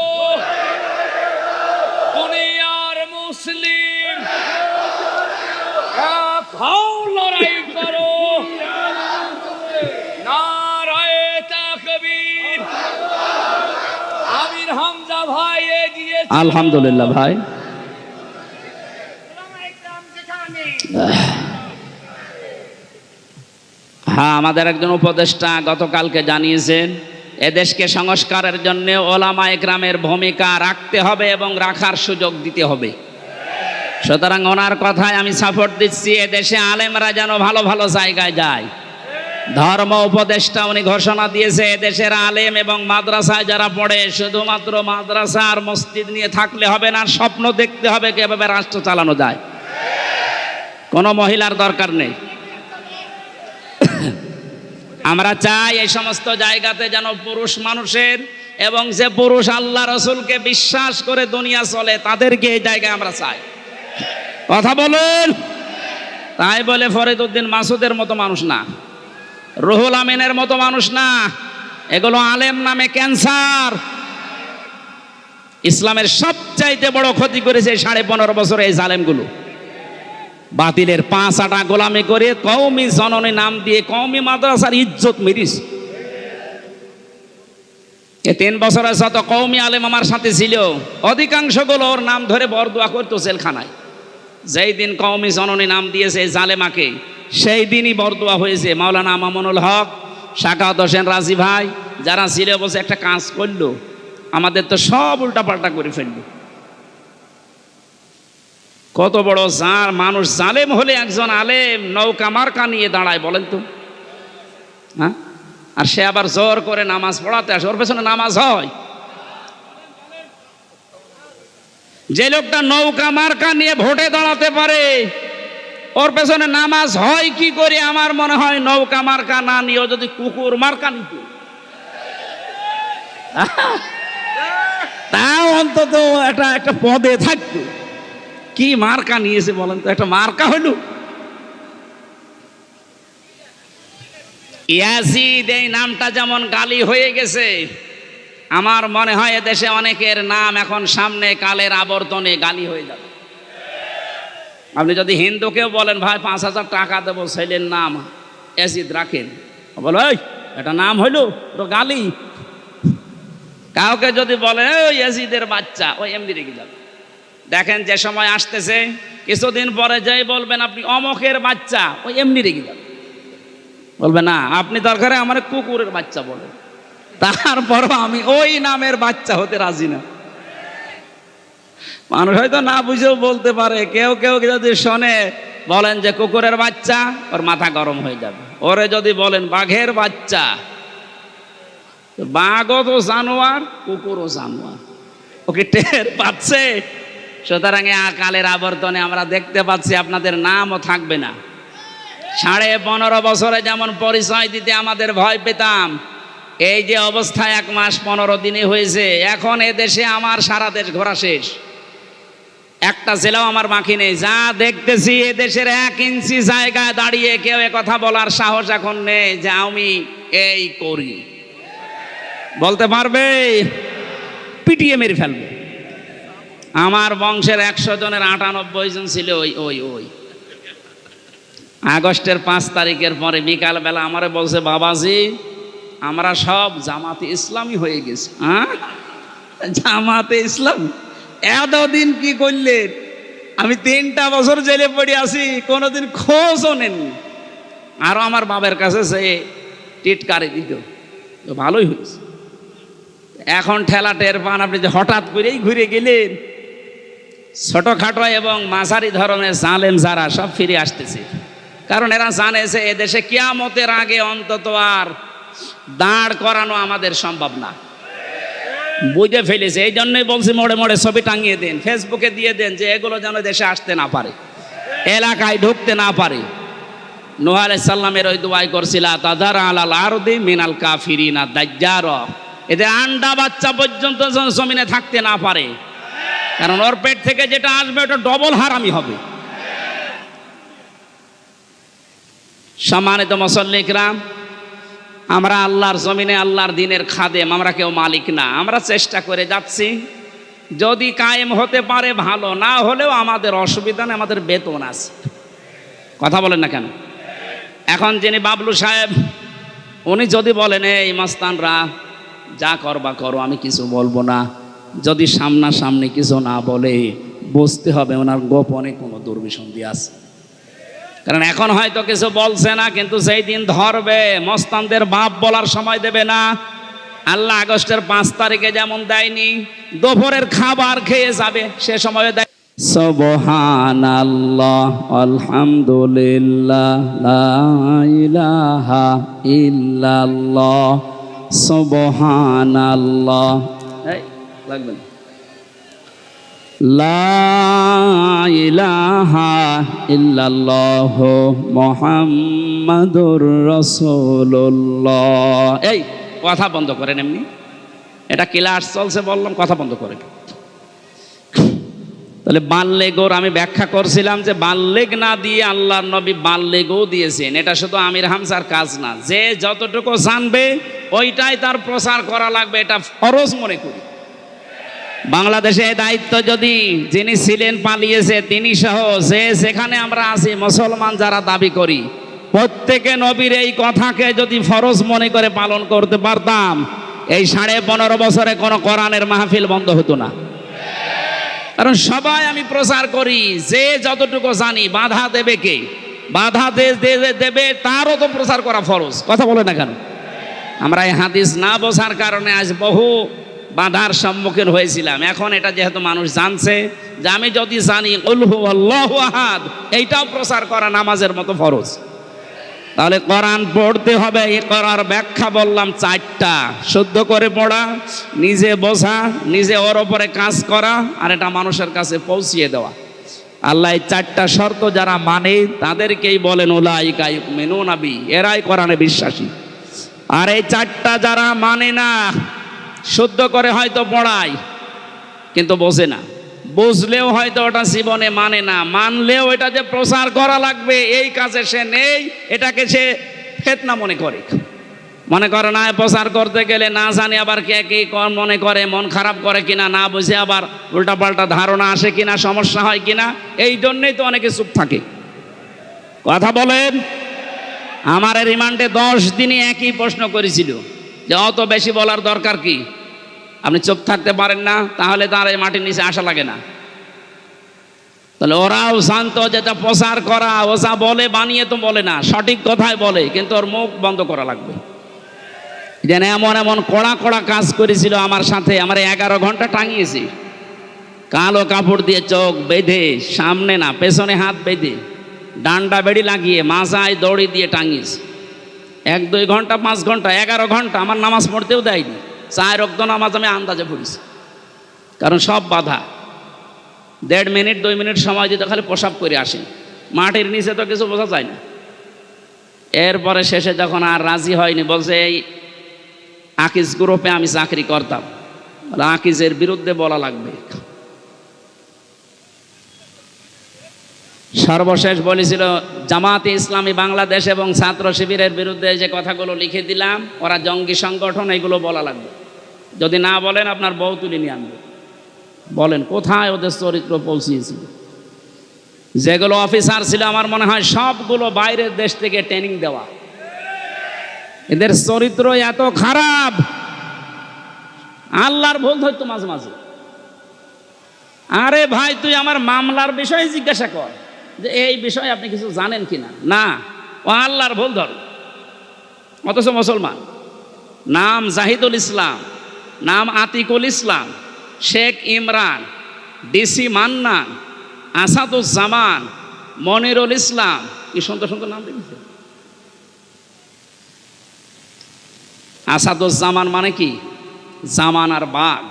দুনিয়ার মুসলিম, এক হও, লড়াই করো, নারায়ে তাকবীর। আমির হামজা ভাই এগিয়ে। আলহামদুলিল্লাহ ভাই। হ্যাঁ, আমাদের একজন উপদেষ্টা গতকালকে জানিয়েছেন এদেশকে সংস্কারের জন্য ওলামা একরামের ভূমিকা রাখতে হবে এবং রাখার সুযোগ দিতে হবে। সুতরাং ওনার কথায় আমি সাপোর্ট দিচ্ছি। এদেশে আলেমরা যেন ভালো ভালো জায়গায় যায়। ধর্ম উপদেষ্টা উনি ঘোষণা দিয়েছে এদেশের আলেম এবং মাদ্রাসায় যারা পড়ে, শুধুমাত্র মাদ্রাসা আর মসজিদ নিয়ে থাকলে হবে না, স্বপ্ন দেখতে হবে কিভাবে রাষ্ট্র চালানো যায়। কোনো মহিলার দরকার নেই। আমরা চাই এই সমস্ত জায়গাতে যেন পুরুষ মানুষের, এবং যে পুরুষ আল্লাহ রসুলকে বিশ্বাস করে দুনিয়া চলে, তাদেরকে এই জায়গায় আমরা চাই। কথা বলুন। তাই বলে ফরিদউদ্দিন মাসুদের মতো মানুষ না, রুহুল আমিনের মতো মানুষ না। এগুলো আলেম নামে ক্যান্সার। ইসলামের সবচাইতে বড় ক্ষতি করেছে 15.5 বছরে এই জালেমগুলো। বাতিলের 5 আটা গোলামি করে কওমি জননী নাম দিয়ে কওমি মাদ্রাসার ইজ্জত মেরিস। এই 3 বছরে যত কওমি আলেম আমার সাথে ছিল, অধিকাংশগুলো ওর নাম ধরে বরদোয়া করতো জেলখানায়। যেই দিন কওমি জননী নাম দিয়েছে জালেমাকে, সেই দিনই বরদোয়া হয়েছে। মাওলানা মামুনুল হক, শাকাওয়াত হোসেন রাজি ভাই যারা ছিল, বলছে একটা কাজ করলো, আমাদের তো সব উল্টাপাল্টা করে ফেললো। কত বড় মানুষ জালেম হলে একজন আলেম নৌকা মার্কা নিয়ে দাঁড়ায়, বলেন তো? হ্যাঁ, আর সে আবার জোর করে নামাজ পড়াতে আসে। ওর পেছনে নামাজ হয়? যে লোকটা নৌকা মার্কা নিয়ে ভোটে দাঁড়াতে পারে, ওর পেছনে নামাজ হয় কি করে? আমার মনে হয় নৌকা মার্কা না নিয়েও যদি কুকুর মার্কা নিত, তাও অন্তত একটা পদে থাকতো। কি মার্কা নিয়েছে বলেন তো? একটা মার্কা হলো ইয়াজিদ। এই নামটা যেমন গালি হয়ে গেছে, আমার মনে হয় এদেশে অনেকের নাম এখন সামনে কালের আবর্তনে গালি হয়ে যাবে। আপনি যদি হিন্দুকেও বলেন ভাই 5,000 টাকা দেবো, ছেলের নাম ইয়াজিদ রাখেন, বলো ওই এটা নাম হইলো তো গালি। কাউকে যদি বলে ওই ইয়াজিদের বাচ্চা, ওই এমনি রেখে যাবে। দেখেন যে সময় আসতেছে, কিছুদিন পরে যাই বলবেন আপনি অমকের বাচ্চা, ওই এমনি রেগে যাবে। বলবে না, আপনি দরকারে আমার কুকুরের বাচ্চা বলে, তারপরও আমি ওই নামের বাচ্চা হতে রাজি না। মানুষ হয়তো না বুঝেও বলতে পারে, কেউ কেউ যদি শোনে বলেন যে কুকুরের বাচ্চা, ওর মাথা গরম হয়ে যাবে। ওরে যদি বলেন বাঘের বাচ্চা, বাঘও তো জানোয়ার, কুকুরও জানোয়ার, ওকে টের পাচ্ছে। সুতরাং কালের আবর্তনে আমরা দেখতে পাচ্ছি আপনাদের নামও থাকবে না। 15.5 বছরে যেমন পরিচয় দিতে আমাদের ভয় পেতাম, এই যে অবস্থায় 1 মাস 15 দিনে হয়েছে, এখন এদেশে আমার সারা দেশ ঘোরা শেষ, একটা জেলাও আমার বাকি নেই। যা দেখতেছি এদেশের 1 ইঞ্চি জায়গায় দাঁড়িয়ে কেউ কথা বলার সাহস এখন নেই যে আমি এই করি, বলতে পারবে? পিটিয়ে মেরে ফেলবে। আমার বংশের 100 জনের 98 জন ছিল ওই আগস্টের 5 তারিখের পরে বিকালবেলা আমারে বলছে, বাবাজি আমরা সব জামাতে ইসলামী হয়ে গেছি। হ্যাঁ, জামাতে ইসলাম? এতদিন কি করলেন? আমি 3টা বছর জেলে পড়ে আছি, কোনোদিন খোঁজও নেননি। আরো আমার বাবার কাছে সে টিটকারি দিত, তো ভালোই হয়েছে। এখন ঠেলা টের পান আপনি যে হঠাৎ করেই ঘুরে গেলেন। ছোটখাটো এবং মাঝারি ধরনের জালেম যারা সব ফিরে আসতেছে, কারণ এরা জানে যে এদেশে কিয়ামতের আগে অন্তত আর দাঁড় করানো আমাদের সম্ভব না, বুঝে ফেলেছে। এই জন্যই বলছি মোড়ে মোড়ে ছবি টাঙিয়ে দেন, ফেসবুকে দিয়ে দেন, যে এগুলো যেন দেশে আসতে না পারে, এলাকায় ঢুকতে না পারে। নূহ আলাইহিস সালামের ওই দোয়াই করছিল, তাদার আলাল আরদি মিনাল কাফিরিনা দাজ্জার, এদের আন্ডা বাচ্চা পর্যন্ত যেন জমিনে থাকতে না পারে, কারণ ওর পেট থেকে যেটা আসবে ওটা ডবল হারামি হবে। সম্মানিত মুসল্লি কিরাম, আমরা আল্লাহর জমিনে আল্লাহর দ্বীনের খাদেম, আমরা কেউ মালিক না। আমরা চেষ্টা করে যাচ্ছি, যদি কায়েম হতে পারে ভালো, না হলেও আমাদের অসুবিধা নেই, আমাদের বেতন আছে। কথা বলেন না কেন? এখন যিনি বাবলু সাহেব, উনি যদি বলেন এই মাস্তানরা যা করবা করো, আমি কিছু বলবো না, যদি সামনাসামনি কিছু না বলে বুঝতে হবে ওনার গোপনে কোনো দুর্বিসন্ধি আছে। কারণ এখন হয়তো কিছু বলছে না, কিন্তু যেই দিন ধরবে মস্তানদের বাপ বলার সময় দেবে না। আল্লাহ আগস্টের 5 তারিখে যেমন দেয়নি, দুপুরের খাবার খেয়ে যাবে সে সময় দেয়। সুবহানাল্লাহ আলহামদুলিল্লাহ লা ইলাহা ইল্লাল্লাহ সুবহানাল্লাহ, এই লাগবে না, লা ইলাহা ইল্লাল্লাহ মুহাম্মাদুর রাসূলুল্লাহ। এই কথা বন্ধ করেন, এমনি এটা ক্লাস চলছে বললাম, কথা বন্ধ করেন। তাহলে বাল্লেগোর আমি ব্যাখ্যা করছিলাম যে বাল্লেগ না দিয়ে আল্লাহর নবী বাল্লেগও দিয়েছেন। এটা শুধু আমির হামজার কাজ না, যে যতটুকু জানবে ওইটাই তার প্রচার করা লাগবে, এটা ফরজ মনে করি। বাংলাদেশে দায়িত্ব যদি যিনি ছিলেন পালিয়েছে তিনি সহ যে যেখানে আমরা আছি মুসলমান যারা দাবি করি, প্রত্যেকে নবীর এই কথাকে যদি ফরজ মনে করে পালন করতে পারতাম, এই 15.5 বছরে কোনো কোরআনের মাহফিল বন্ধ হতো না। কারণ সবাই আমি প্রচার করি, যে যতটুকু জানি, বাধা দেবে কে? বাধা দেবে তারও তো প্রচার করা ফরজ। কথা বলে না কেন? আমরা এই হাদিস না বোঝার কারণে আজ বহু বাধার সম্মুখীন হয়েছিলাম। এখন এটা যেহেতু মানুষ জানছে যে আমি যদি জানি কুল হুয়াল্লাহু আহাদ, এইটাও প্রচার করা নামাজের মতো ফরজ। তাহলে কোরআন পড়তে হবে। এই করার ব্যাখ্যা বললাম 4টা: শুদ্ধ করে পড়া, নিজে বোঝা, নিজে ওর ওপরে কাজ করা, আর এটা মানুষের কাছে পৌঁছিয়ে দেওয়া। আল্লাহ এই 4টা শর্ত যারা মানে তাদেরকেই বলেন উলাইকা ইউমিনুনা বি, এরাই কোরআনে বিশ্বাসী। আর এই 4টা যারা মানে না, শুদ্ধ করে হয়তো পড়ায় কিন্তু বোঝে না, বুঝলেও হয়তো ওটা জীবনে মানে না, মানলেও এটা যে প্রচার করা লাগবে এই কাজে সে নেই, এটাকে সে ফিতনা মনে করে না। প্রচার করতে গেলে না জানি আবার কে কি মনে করে, মন খারাপ করে কিনা, না বুঝে আবার উল্টাপাল্টা ধারণা আসে কিনা, সমস্যা হয় কিনা, এই জন্যই তো অনেকে চুপ থাকে। কথা বলেন। আমার রিমান্ডে 10 দিনই একই প্রশ্ন করেছিল যে অত বেশি বলার দরকার কি, আপনি চুপ থাকতে পারেন না, তাহলে তার এই মাটির নিচে আসা লাগে না। তাহলে ওরাও জানতো যেটা প্রচার করা, ও যা বলে বানিয়ে তো বলে না, সঠিক কথাই বলে, কিন্তু ওর মুখ বন্ধ করা লাগবে। যেন এমন এমন কড়া কড়া কাজ করেছিল আমার সাথে, আমার 11 ঘন্টা টাঙিয়েছি, কালো কাপড় দিয়ে চোখ বেঁধে, সামনে না পেছনে হাত বেঁধে, ডান্ডা বেড়ি লাগিয়ে মাজায় দড়ি দিয়ে টাঙিয়েছি। 1-2 ঘন্টা 5 ঘন্টা 11 ঘন্টা আমার নামাজ পড়তেও দেয়নি। 4 ওয়াক্ত নামাজ আমি আন্দাজে পড়েছি, কারণ সব বাধা। 1.5 মিনিট 2 মিনিট সময় দিতে খালি প্রসাব করে আসেন, মাটির নিচে তো কিছু বোঝা যায় না। এরপরে শেষে যখন আর রাজি হয়নি, বলছে এই আকিজ গ্রুপে আমি চাকরি করতাম, আকিজের বিরুদ্ধে বলা লাগবে। সর্বশেষ বলেছিল জামাতে ইসলামী বাংলাদেশ এবং ছাত্র শিবিরের বিরুদ্ধে যে কথাগুলো লিখে দিলাম, ওরা জঙ্গি সংগঠন, এগুলো বলা লাগবে। যদি না বলেন আপনার বউ তুলে নিয়ে আনবে। বলেন কোথায় ওদের চরিত্র পৌঁছিয়েছিল। যেগুলো অফিসার ছিল আমার মনে হয় সবগুলো বাইরের দেশ থেকে ট্রেনিং দেওয়া। এদের চরিত্র এত খারাপ, আল্লাহর ভুল ধরতো মাঝে মাঝে। আরে ভাই, তুই আমার মামলার বিষয়ে জিজ্ঞাসা কর যে এই বিষয়ে আপনি কিছু জানেন কিনা। না, ও আল্লাহর ভুল ধর। অথচ মুসলমান, নাম জাহিদুল ইসলাম, নাম আতিকুল ইসলাম, শেখ ইমরান, ডিসি মান্নান, আসাদুজ্জামান, মনিরুল ইসলাম, কি সুন্দর সুন্দর নাম দিয়েছে। আসাদুজ্জামান মানে কি? জামানার বাঘ।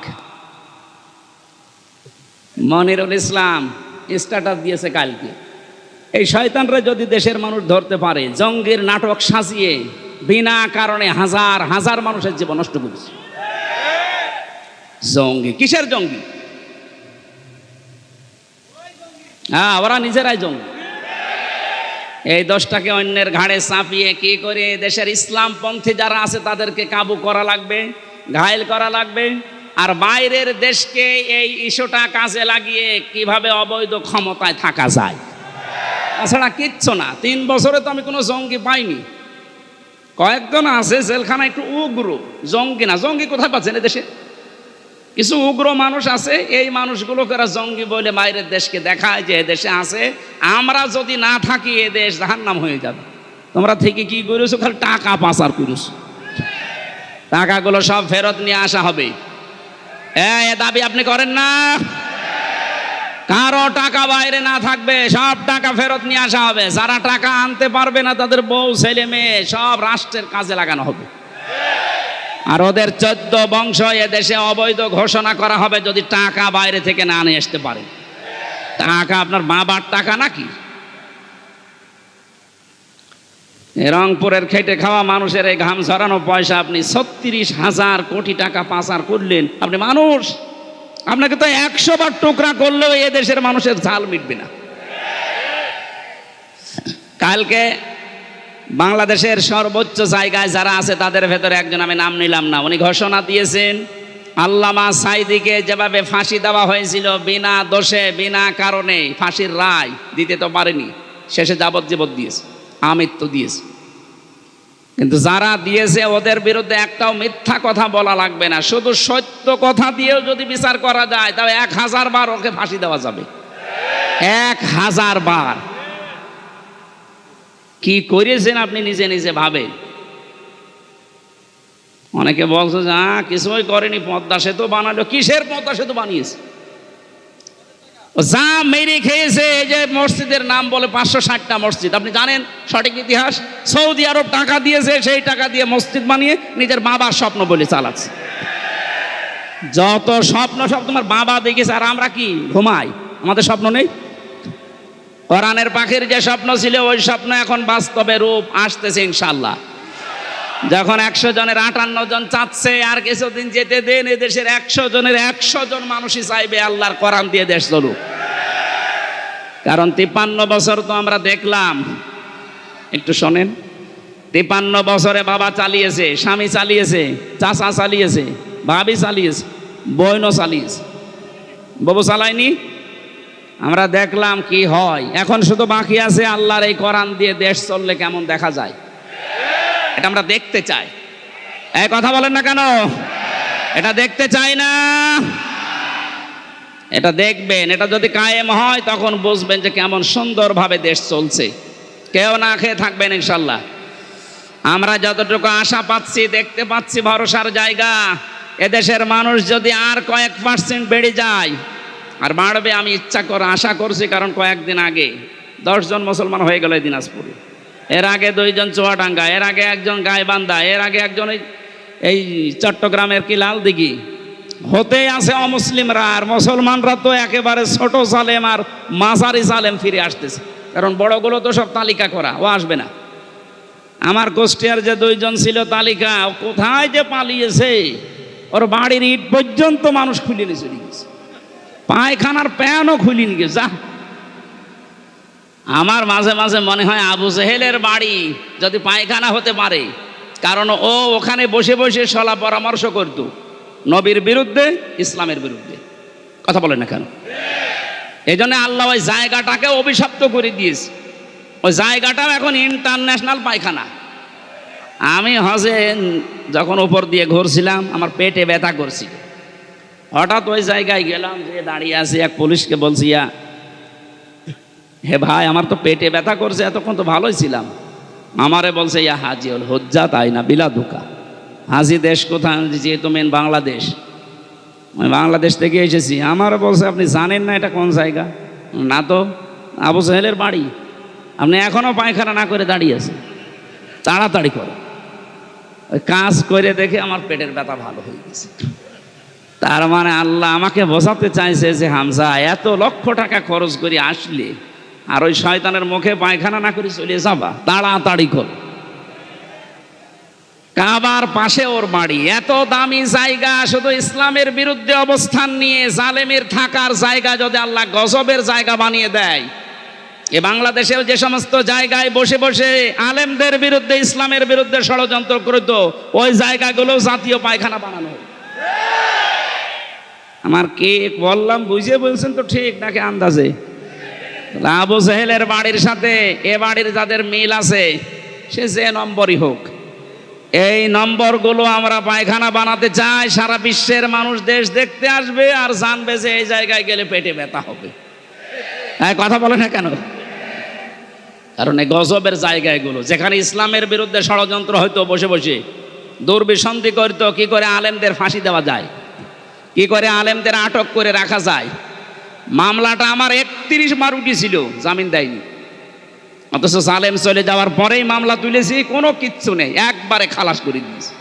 মনিরুল ইসলাম স্ট্যাটাস দিয়েছে কালকে, এই শয়তানরা যদি দেশের মানুষ ধরতে পারে, জঙ্গির নাটক সাজিয়ে বিনা কারণে হাজার হাজার মানুষের জীবন নষ্ট করেছে। জঙ্গি কিসের জঙ্গি? হ্যাঁ, ওরা নিজেরাই জঙ্গি। এই দোষটাকে অন্যের ঘাড়ে চাপিয়ে কি করে দেশের ইসলামপন্থী যারা আছে তাদেরকে কাবু করা লাগবে, ঘায়েল করা লাগবে। আর বাইরের দেশকে এই ইস্যুটা কাজে লাগিয়ে কিভাবে অবৈধ ক্ষমতায় থাকা যায়, তাছাড়া কিচ্ছু না। 3 বছরে তো আমি কোনো জঙ্গি পাইনি। কয়েকজন আছে জেলখানা একটু উগ্র, জঙ্গি না। জঙ্গি কোথায় পাচ্ছেন? এদেশে কিছু উগ্র মানুষ আছে, এই মানুষগুলোকে এরা জঙ্গি বলে বাইরের দেশকে দেখায় যে এদেশে আছে। আমরা যদি না থাকি এ দেশ জাহান্নাম হয়ে যাবে। তোমরা থেকে কি করেছো? খালি টাকা পাচার করেছো। টাকাগুলো সব ফেরত নিয়ে আসা হবে। এ দাবি আপনি করেন না? কারো টাকা বাইরে না থাকবে, সব টাকা ফেরত নিয়ে আসা হবে। যারা টাকা আনতে পারবে না তাদের বউ ছেলে মেয়ে সব রাষ্ট্রের কাজে লাগানো হবে। আর ওদের 14 বংশ এ দেশে অবৈধ ঘোষণা করা হবে যদি টাকা বাইরে থেকে না নিয়ে আসতে পারে। টাকা আপনার বাবার টাকা নাকি? রংপুরের খেটে খাওয়া মানুষের এই ঘাম ঝরানো পয়সা আপনি 36,000 কোটি টাকা পাচার করলেন। আপনি মানুষ, আপনাকে তো 100 বার টুকরা করলেও এ দেশের মানুষের ঝাল মিটবে না। কালকে বাংলাদেশের সর্বোচ্চ জায়গায় যারা আছে তাদের ভেতরে একজন, আমি নাম নিলাম না, উনি ঘোষণা দিয়েছেন আল্লামা সাঈদীকে যেভাবে ফাঁসি দেওয়া হয়েছিল বিনা দোষে বিনা কারণে, ফাঁসির রায় দিতে তো পারেনি, শেষে যাবজ্জীবন দিয়েছে, আমৃত্যু দিয়েছে। কিন্তু যারা দিয়েছে ওদের বিরুদ্ধে একটাও মিথ্যা কথা বলা লাগবে না, শুধু সত্য কথা দিয়েও যদি বিচার করা যায় তাহলে 1000 বার ওকে ফাঁসি দেওয়া যাবে। 1000 বার। কি করেছেন আপনি নিজে নিজে ভাবেন। অনেকে বলছে যে কিছুই করেনি, পদ্মা সেতু বানালো। কিসের পদ্মা সেতু বানিয়েছে? যা মেরে খেয়েছে। এই যে মসজিদের নাম বলে 560টা মসজিদ, আপনি জানেন সঠিক ইতিহাস? সৌদি আরব টাকা দিয়েছে, সেই টাকা দিয়ে মসজিদ বানিয়ে নিজের বাবার স্বপ্ন বলে চালাচ্ছে। যত স্বপ্ন সব তোমার বাবা দেখেছে, আর আমরা কি ঘুমাই? আমাদের স্বপ্ন নেই? কোরআনের পাখির যে স্বপ্ন ছিল ওই স্বপ্ন এখন বাস্তবে রূপ আসতেছে ইনশাআল্লাহ। যখন 100 জনের 58 জন চাচ্ছে, আর কিছুদিন যেতে দেন, এদেশের 100 জনের 100 জন মানুষই চাইবে আল্লাহর কোরআন দিয়ে দেশ চলুক। কারণ 53 বছর তো আমরা দেখলাম, একটু শোনেন, 53 বছরে বাবা চালিয়েছে, স্বামী চালিয়েছে, চাচা চালিয়েছে, ভাবি চালিয়েছে, বোনও চালিয়েছে, বাবু চালায়নি। আমরা দেখলাম কি হয়। এখন শুধু বাকি আছে আল্লাহর এই কোরআন দিয়ে দেশ চললে কেমন দেখা যায়, এটা আমরা দেখতে চাই। এই কথা বলেন না কেন? এটা দেখতে চাই না। এটা দেখবেন, এটা যদি কায়েম হয় তখন বুঝবেন যে কেমন সুন্দরভাবে দেশ চলছে। কেউ না খেয়ে থাকবেন ইনশাল্লাহ। আমরা যতটুকু আশা পাচ্ছি, দেখতে পাচ্ছি ভরসার জায়গা, এদেশের মানুষ যদি আর কয়েক % বেড়ে যায়, আর বাড়বে আমি ইচ্ছা করে আশা করছি, কারণ কয়েকদিন আগে 10 জন মুসলমান হয়ে গেল দিনাজপুরে, এর আগে 2 জন চুয়াডাঙ্গা, এর আগে 1 জন গাইবান্ধা, এর আগে 1 জন এই চট্টগ্রামের কি লালদিঘি, হতেই আছে অমুসলিমরা। আর মুসলমানরা তো একেবারে ছোট সালেম আর মাঝারি সালেম ফিরে আসতেছে, কারণ বড়গুলো তো সব তালিকা করা, ও আসবে না। আমার কুষ্টিয়ার যে 2 জন ছিল তালিকা, ও কোথায় যে পালিয়েছে, ওর বাড়ির ইট পর্যন্ত মানুষ খুলে নিয়ে চলে গেছে, পায়খানার প্যানও খুলে নিয়ে গেছে। যা, আমার মাঝে মাঝে মনে হয় আবু জেহেলের বাড়ি যদি পায়খানা হতে পারে, কারণ ও ওখানে বসে বসে সলা পরামর্শ করত নবীর বিরুদ্ধে, ইসলামের বিরুদ্ধে। কথা বলে না কেন? এই জন্য আল্লাহ ওই জায়গাটাকে অভিশপ্ত করে দিয়েছে। ওই জায়গাটাও এখন ইন্টারন্যাশনাল পায়খানা। আমি হজে যখন উপর দিয়ে ঘুরছিলাম, আমার পেটে ব্যথা করছিল, হঠাৎ ওই জায়গায় গেলাম, যে দাঁড়িয়ে আছি, এক পুলিশকে বলছি, হে ভাই, আমার তো পেটে ব্যথা করছে, এতক্ষণ তো ভালোই ছিলাম। আমারে বলছে, ইয়া হাজি হল হজ্জা, তাই না বিলা দুকা। হাজি দেশ কোথায়? যেহেতু মেন বাংলাদেশ, আমি বাংলাদেশ থেকে এসেছি। আমারও বলছে, আপনি জানেন না এটা কোন জায়গা? না তো। আবু সাহেলের বাড়ি, আপনি এখনো পায়খানা না করে দাঁড়িয়ে আছেন, তাড়াতাড়ি করো। ওই কাজ করে দেখে আমার পেটের ব্যথা ভালো হয়ে গেছে। তার মানে আল্লাহ আমাকে বোঝাতে চাইছে যে হামজা, এত লক্ষ টাকা খরচ করে আসলে আর ওই শয়তানের মুখে পায়খানা না করে চলে যাবা, তাড়াতাড়ি করো। কাবার পাশে ওর বাড়ি, এত দামি জায়গা, শুধু ইসলামের বিরুদ্ধে অবস্থান নিয়ে জালেমের থাকার জায়গা যদি আল্লাহ গজবের জায়গা বানিয়ে দেয়, এ বাংলাদেশেও যে সমস্ত জায়গায় বসে বসে আলেমদের বিরুদ্ধে, ইসলামের বিরুদ্ধে ষড়যন্ত্র করত, ওই জায়গাগুলো জাতীয় পায়খানা বানানো। আমার কে বললাম বুঝে বলছেন তো ঠিক নাকি আন্দাজে? আবু জেহেলের বাড়ির সাথে এ বাড়ির যাদের মিল আছে, সে যে নম্বরই হোক, এই নম্বরগুলো আমরা পায়খানা বানাতে চাই। সারা বিশ্বের মানুষ দেশ দেখতে আসবে আর জানবে যে এই জায়গায় গেলে পেটে ব্যথা হবে। হ্যাঁ, কথা বলে না কেন? কারণ এই গজবের জায়গাগুলো, যেখানে ইসলামের বিরুদ্ধে ষড়যন্ত্র হয়তো বসে বসে দুর্বিসন্ধি করতো, কি করে আলেমদের ফাঁসি দেওয়া যায়, কি করে আলেমদের আটক করে রাখা যায়। মামলাটা আমার 31 বার উঠেছিল, জামিন দেয়নি, অথচ সালেম চলে যাওয়ার পরেই মামলা তুলেছি, কোনো কিচ্ছু নেই, একবারে খালাস করে দিয়েছি।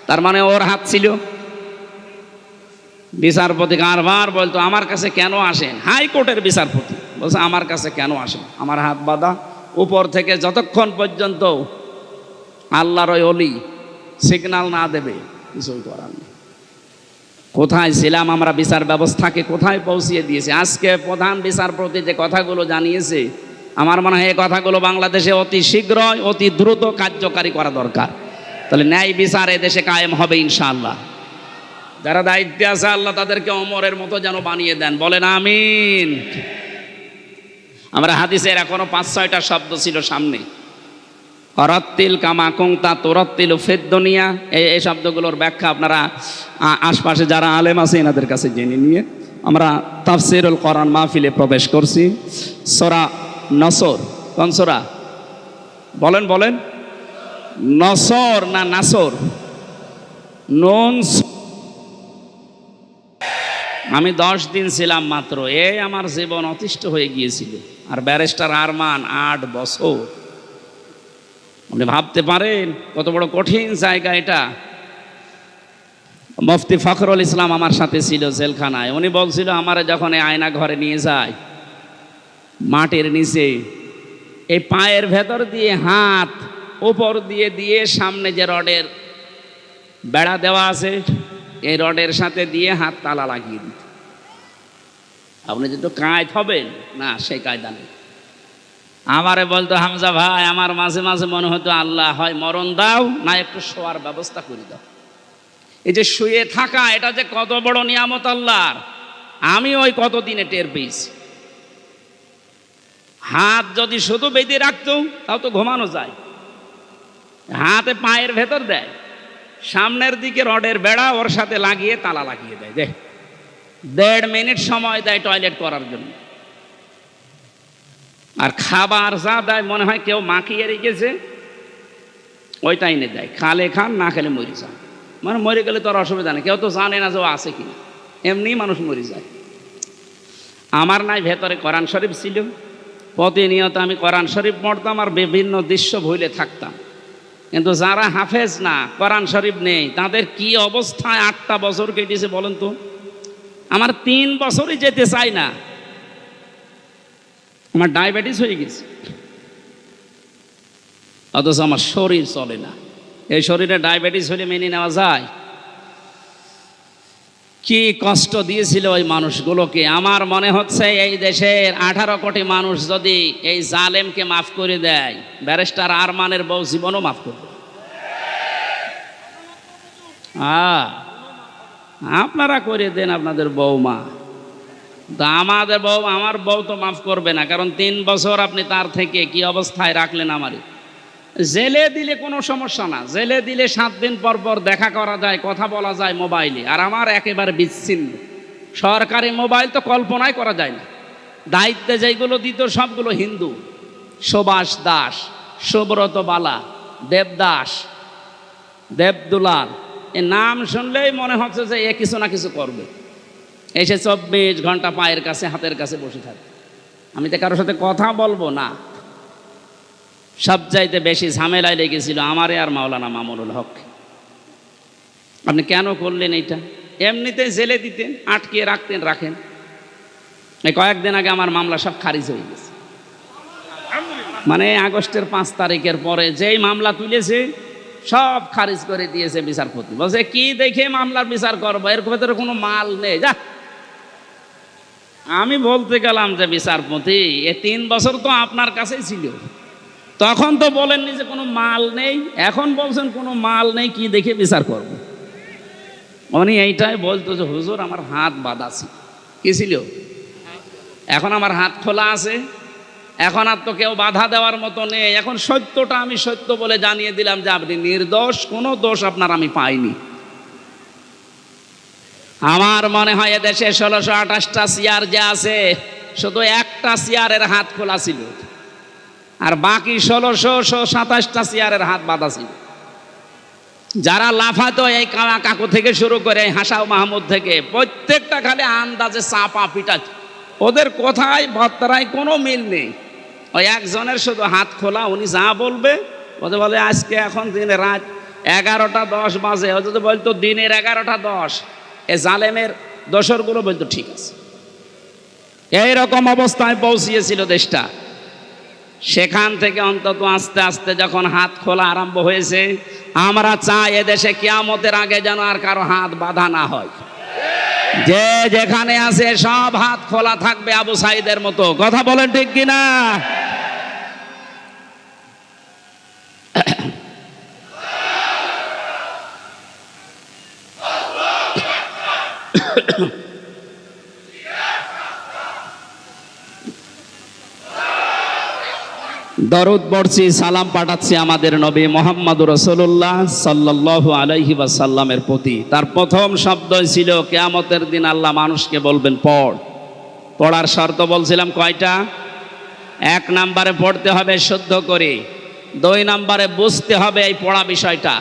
তার মানে ওর হাত ছিল। বিচারপতি কারবার বলতো, আমার কাছে কেন আসেন? হাইকোর্টের বিচারপতি বলছে, আমার কাছে কেন আসেন? আমার হাত বাঁধা, উপর থেকে যতক্ষণ পর্যন্ত আল্লাহর ওই অলি সিগন্যাল না দেবে কিছুই করার নেই। কোথায় ছিলাম আমরা? বিচার ব্যবস্থাকে কোথায় পৌঁছিয়ে দিয়েছে। আজকে প্রধান বিচারপতি যে কথাগুলো জানিয়েছে, আমার মনে হয় এই কথাগুলো বাংলাদেশে অতি শীঘ্রই, অতি দ্রুত কার্যকারী করা দরকার। তাহলে ন্যায় বিচার এদেশে কায়েম হবে ইনশাআল্লাহ। যারা দায়িত্বে আছে, আল্লাহ তাদেরকে ওমরের মতো যেন বানিয়ে দেন, বলেন আমিন। আমরা হাদিসের এখনো 5-6টা শব্দ ছিল সামনে, অরাত্তিল কামা কুংতা তোরাত্তিল ফেদ্দনিয়া, এই শব্দগুলোর ব্যাখ্যা আপনারা আশপাশে যারা আলেম আছে এনাদের কাছে জেনে নিয়ে আমরা তাফসিরুল কোরআন মাহফিলে প্রবেশ করছি। সূরা নসর, কোন সূরা? বলেন বলেন, নসর না নাসর? নুন। আমি 10 দিন ছিলাম মাত্র, এই আমার জীবন অতিষ্ঠ হয়ে গিয়েছিল। আর ব্যারিস্টার আরমান 8 বছর। আপনি ভাবতে পারেন কত বড় কঠিন জায়গা এটা। মুফতি ফখরুল ইসলাম আমার সাথে ছিল জেলখানায়। উনি বলছিল, আমার যখন এই আয়না ঘরে নিয়ে যায়, মাটির নিচে এই পায়ের ভেতর দিয়ে হাত উপর দিয়ে দিয়ে সামনে যে রডের বেড়া দেওয়া আছে, এই রডের সাথে দিয়ে হাত তালা লাগিয়ে দিত। আপনি যেহেতু কায়দ হবেন না, সেই কায়দা নেই। আমারে বলতো, হামজা ভাই, আমার মাঝে মাঝে মনে হতো আল্লাহ হয় মরণ দাও, না একটু শোয়ার ব্যবস্থা করে দাও। এই যে শুয়ে থাকা, এটা যে কত বড় নিয়ামত আল্লাহর, আমি ওই কতদিনে টের পেয়েছি। হাত যদি শুধু বেঁধে রাখতো তাও তো ঘুমানো যায়, হাতে পায়ের ভেতর দেয়, সামনের দিকে রডের বেড়া ওর সাথে লাগিয়ে তালা লাগিয়ে দেয়। দেখ 1.5 মিনিট সময় দেয় টয়লেট করার জন্য। আর খাবার যা দেয় মনে হয় কেউ মাখিয়ে রেখেছে, ওইটা এনে দেয়। খালে খান, না খেলে মরে যান। মানে মরে গেলে তো আর অসুবিধা নেই, কেউ তো জানে না যে ও আছে কিনা, এমনি মানুষ মরে যায়। আমার নাই ভেতরে কোরআন শরীফ ছিল, প্রতিনিয়ত আমি কোরআন শরীফ পড়তাম আর বিভিন্ন দৃশ্য ভুলে থাকতাম। কিন্তু যারা হাফেজ না, কোরআন শরীফ নেই, তাদের কি অবস্থায় 8টা বছর কেটেছে বলেন তো। আমার 3 বছরই যেতে চাই না, আমার ডায়াবেটিস হয়ে গেছে, অথচ আমার শরীর চলে না। এই শরীরে ডায়াবেটিস হলে মেনে নেওয়া যায়? কি কষ্ট দিয়েছিল ওই মানুষগুলোকে। আমার মনে হচ্ছে এই দেশের 18 কোটি মানুষ যদি এই জালেমকে মাফ করে দেয়, ব্যারিস্টার আরমানের বউ জীবনও মাফ করবে। আপনারা করে দেন আপনাদের বউমা, তা আমাদের বউ, আমার বউ তো মাফ করবে না, কারণ 3 বছর আপনি তার থেকে কি অবস্থায় রাখলেন। আমারই জেলে দিলে কোনো সমস্যা না, জেলে দিলে 7 দিন পর পর দেখা করা যায়, কথা বলা যায় মোবাইলে। আর আমার একেবারে বিচ্ছিন্ন, সরকারি মোবাইল তো কল্পনাই করা যায় না। দায়িত্বে যেগুলো দিত সবগুলো হিন্দু, সুভাষ দাস, সুব্রত বালা, দেবদাস, দেবদুলাল, এ নাম শুনলেই মনে হচ্ছে যে এ কিছু না কিছু করবে। এসে 24 ঘন্টা পায়ের কাছে হাতের কাছে বসে থাকে। আমি তো কারোর সাথে কথা বলবো না। সবচাইতে বেশি ঝামেলায় লেগেছিল আমারে আর মাওলানা মামুনুল হক। আপনি কেন করলেন এইটা? এমনিতেই জেলে দিতেন, আটকে রাখতেন, রাখেন। এই কয়েকদিন আগে আমার মামলা সব খারিজ হয়ে গেছে। মানে আগস্টের 5 তারিখের পরে যেই মামলা তুলেছে সব খারিজ করে দিয়েছে বিচারপতি। বলছে কি দেখে মামলার বিচার করবো, এর ভেতরে কোনো মাল নেই, যা। আমি বলতে গেলাম যে বিচারপতি, এ 3 বছর তো আপনার কাছেই ছিল, তখন তো বলেননি যে কোনো মাল নেই, এখন বলছেন কোনো মাল নেই, কি দেখে বিচার করব। উনি এইটাই বলতো যে হুজুর আমার হাত বাঁধা ছিল। কি ছিল? এখন আমার হাত খোলা আছে, এখন আর তো কেউ বাধা দেওয়ার মতো নেই। এখন সত্যটা আমি সত্য বলে জানিয়ে দিলাম যে আপনি নির্দোষ, কোনো দোষ আপনার আমি পাইনি। আমার মনে হয় এদেশে 1628টা চেয়ার যে আছে, শুধু একটা চেয়ারের হাত খোলা ছিল, আর বাকি 1627টা চেয়ারের হাত বাঁধা ছিল। যারা লাফাতো এই কাকু থেকে শুরু করে হাসাও মাহমুদ থেকে, প্রত্যেকটা খালি আন্দাজে চাপা পিটা, ওদের কথায় বার্তায় কোনো মিল নেই। ওই একজনের শুধু হাত খোলা, উনি যা বলবে ওদের বলে আজকে এখন দিনে রাত 11টা 10 বাজে, ও যদি বলতো দিনের 11টা 10, এ জালেমের দোসরগুলো বলতো ঠিক আছে। এইরকম অবস্থায় পৌঁছিয়েছিল দেশটা। সেখান থেকে অন্তত আস্তে আস্তে যখন হাত খোলা আরম্ভ হয়েছে, আমরা চাই এদেশে কিয়ামতের আগে যেন আর কারো হাত বাঁধা না হয়। যে যেখানে আছে সব হাত খোলা থাকবে আবু সাইদের মতো। কথা বলেন ঠিক কিনা? দরুদ পড়ছি, সালাম পাঠাচ্ছি আমাদের নবী মুহাম্মদুর রাসূলুল্লাহ সাল্লাল্লাহু আলাইহি ওয়াসাল্লামের প্রতি। তার প্রথম শব্দই ছিল কিয়ামতের দিন আল্লাহ মানুষকে বলবেন পড়। পড়ার শর্ত বলছিলাম কয়টা? 1 নম্বরে পড়তে হবে শুদ্ধ করে, 2 নম্বরে বুঝতে হবে এই পড়া বিষয়টা।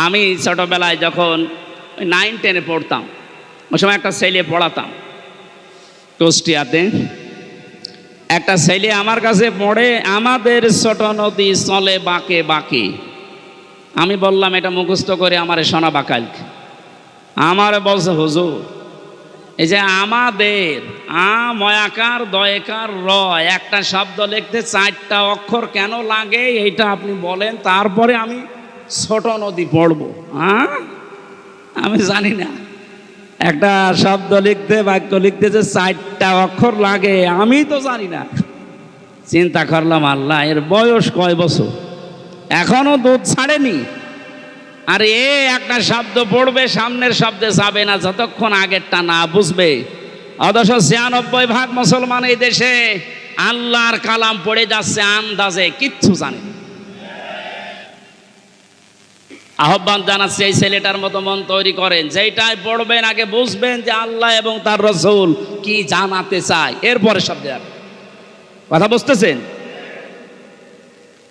আমি ছোটবেলায় যখন 9-10-এ পড়তাম, ওই সময় একটা ছেলে পড়াতাম কুষ্টিয়াতে। একটা ছেলে আমার কাছে পড়ে, আমাদের ছোট নদী চলে বাঁকে বাঁকে। আমি বললাম এটা মুখস্থ করে আমারে শোনাবা কালকে। আমার বলছে হুজুর এই যে আমাদের ময়াকার দয়কার র একটা শব্দ লিখতে 4টা অক্ষর কেন লাগে এইটা আপনি বলেন, তারপরে আমি ছোট নদী পড়বো। আমি জানি না একটা শব্দ লিখতে, বাক্য লিখতে যে 4টা অক্ষর লাগে, আমি তো জানি না। চিন্তা করলাম আল্লাহ, এর বয়স কয় বছর, এখনো দুধ ছাড়েনি। আর এ একটা শব্দ পড়বে, সামনের শব্দে যাবে না যতক্ষণ আগেরটা না বুঝবে। অথচ 96% মুসলমান এই দেশে আল্লাহর কালাম পড়ে যাচ্ছে আন্দাজে, কিচ্ছু জানে না। আহ্বান জানাচ্ছি এই ছেলেটার মতো মন তৈরি করেন, যেইটাই পড়বেন আগে বুঝবেন যে আল্লাহ এবং তার রাসূল কি জানাতে চায়, এরপরে সব দেওয়ার কথা বুঝতেছেন।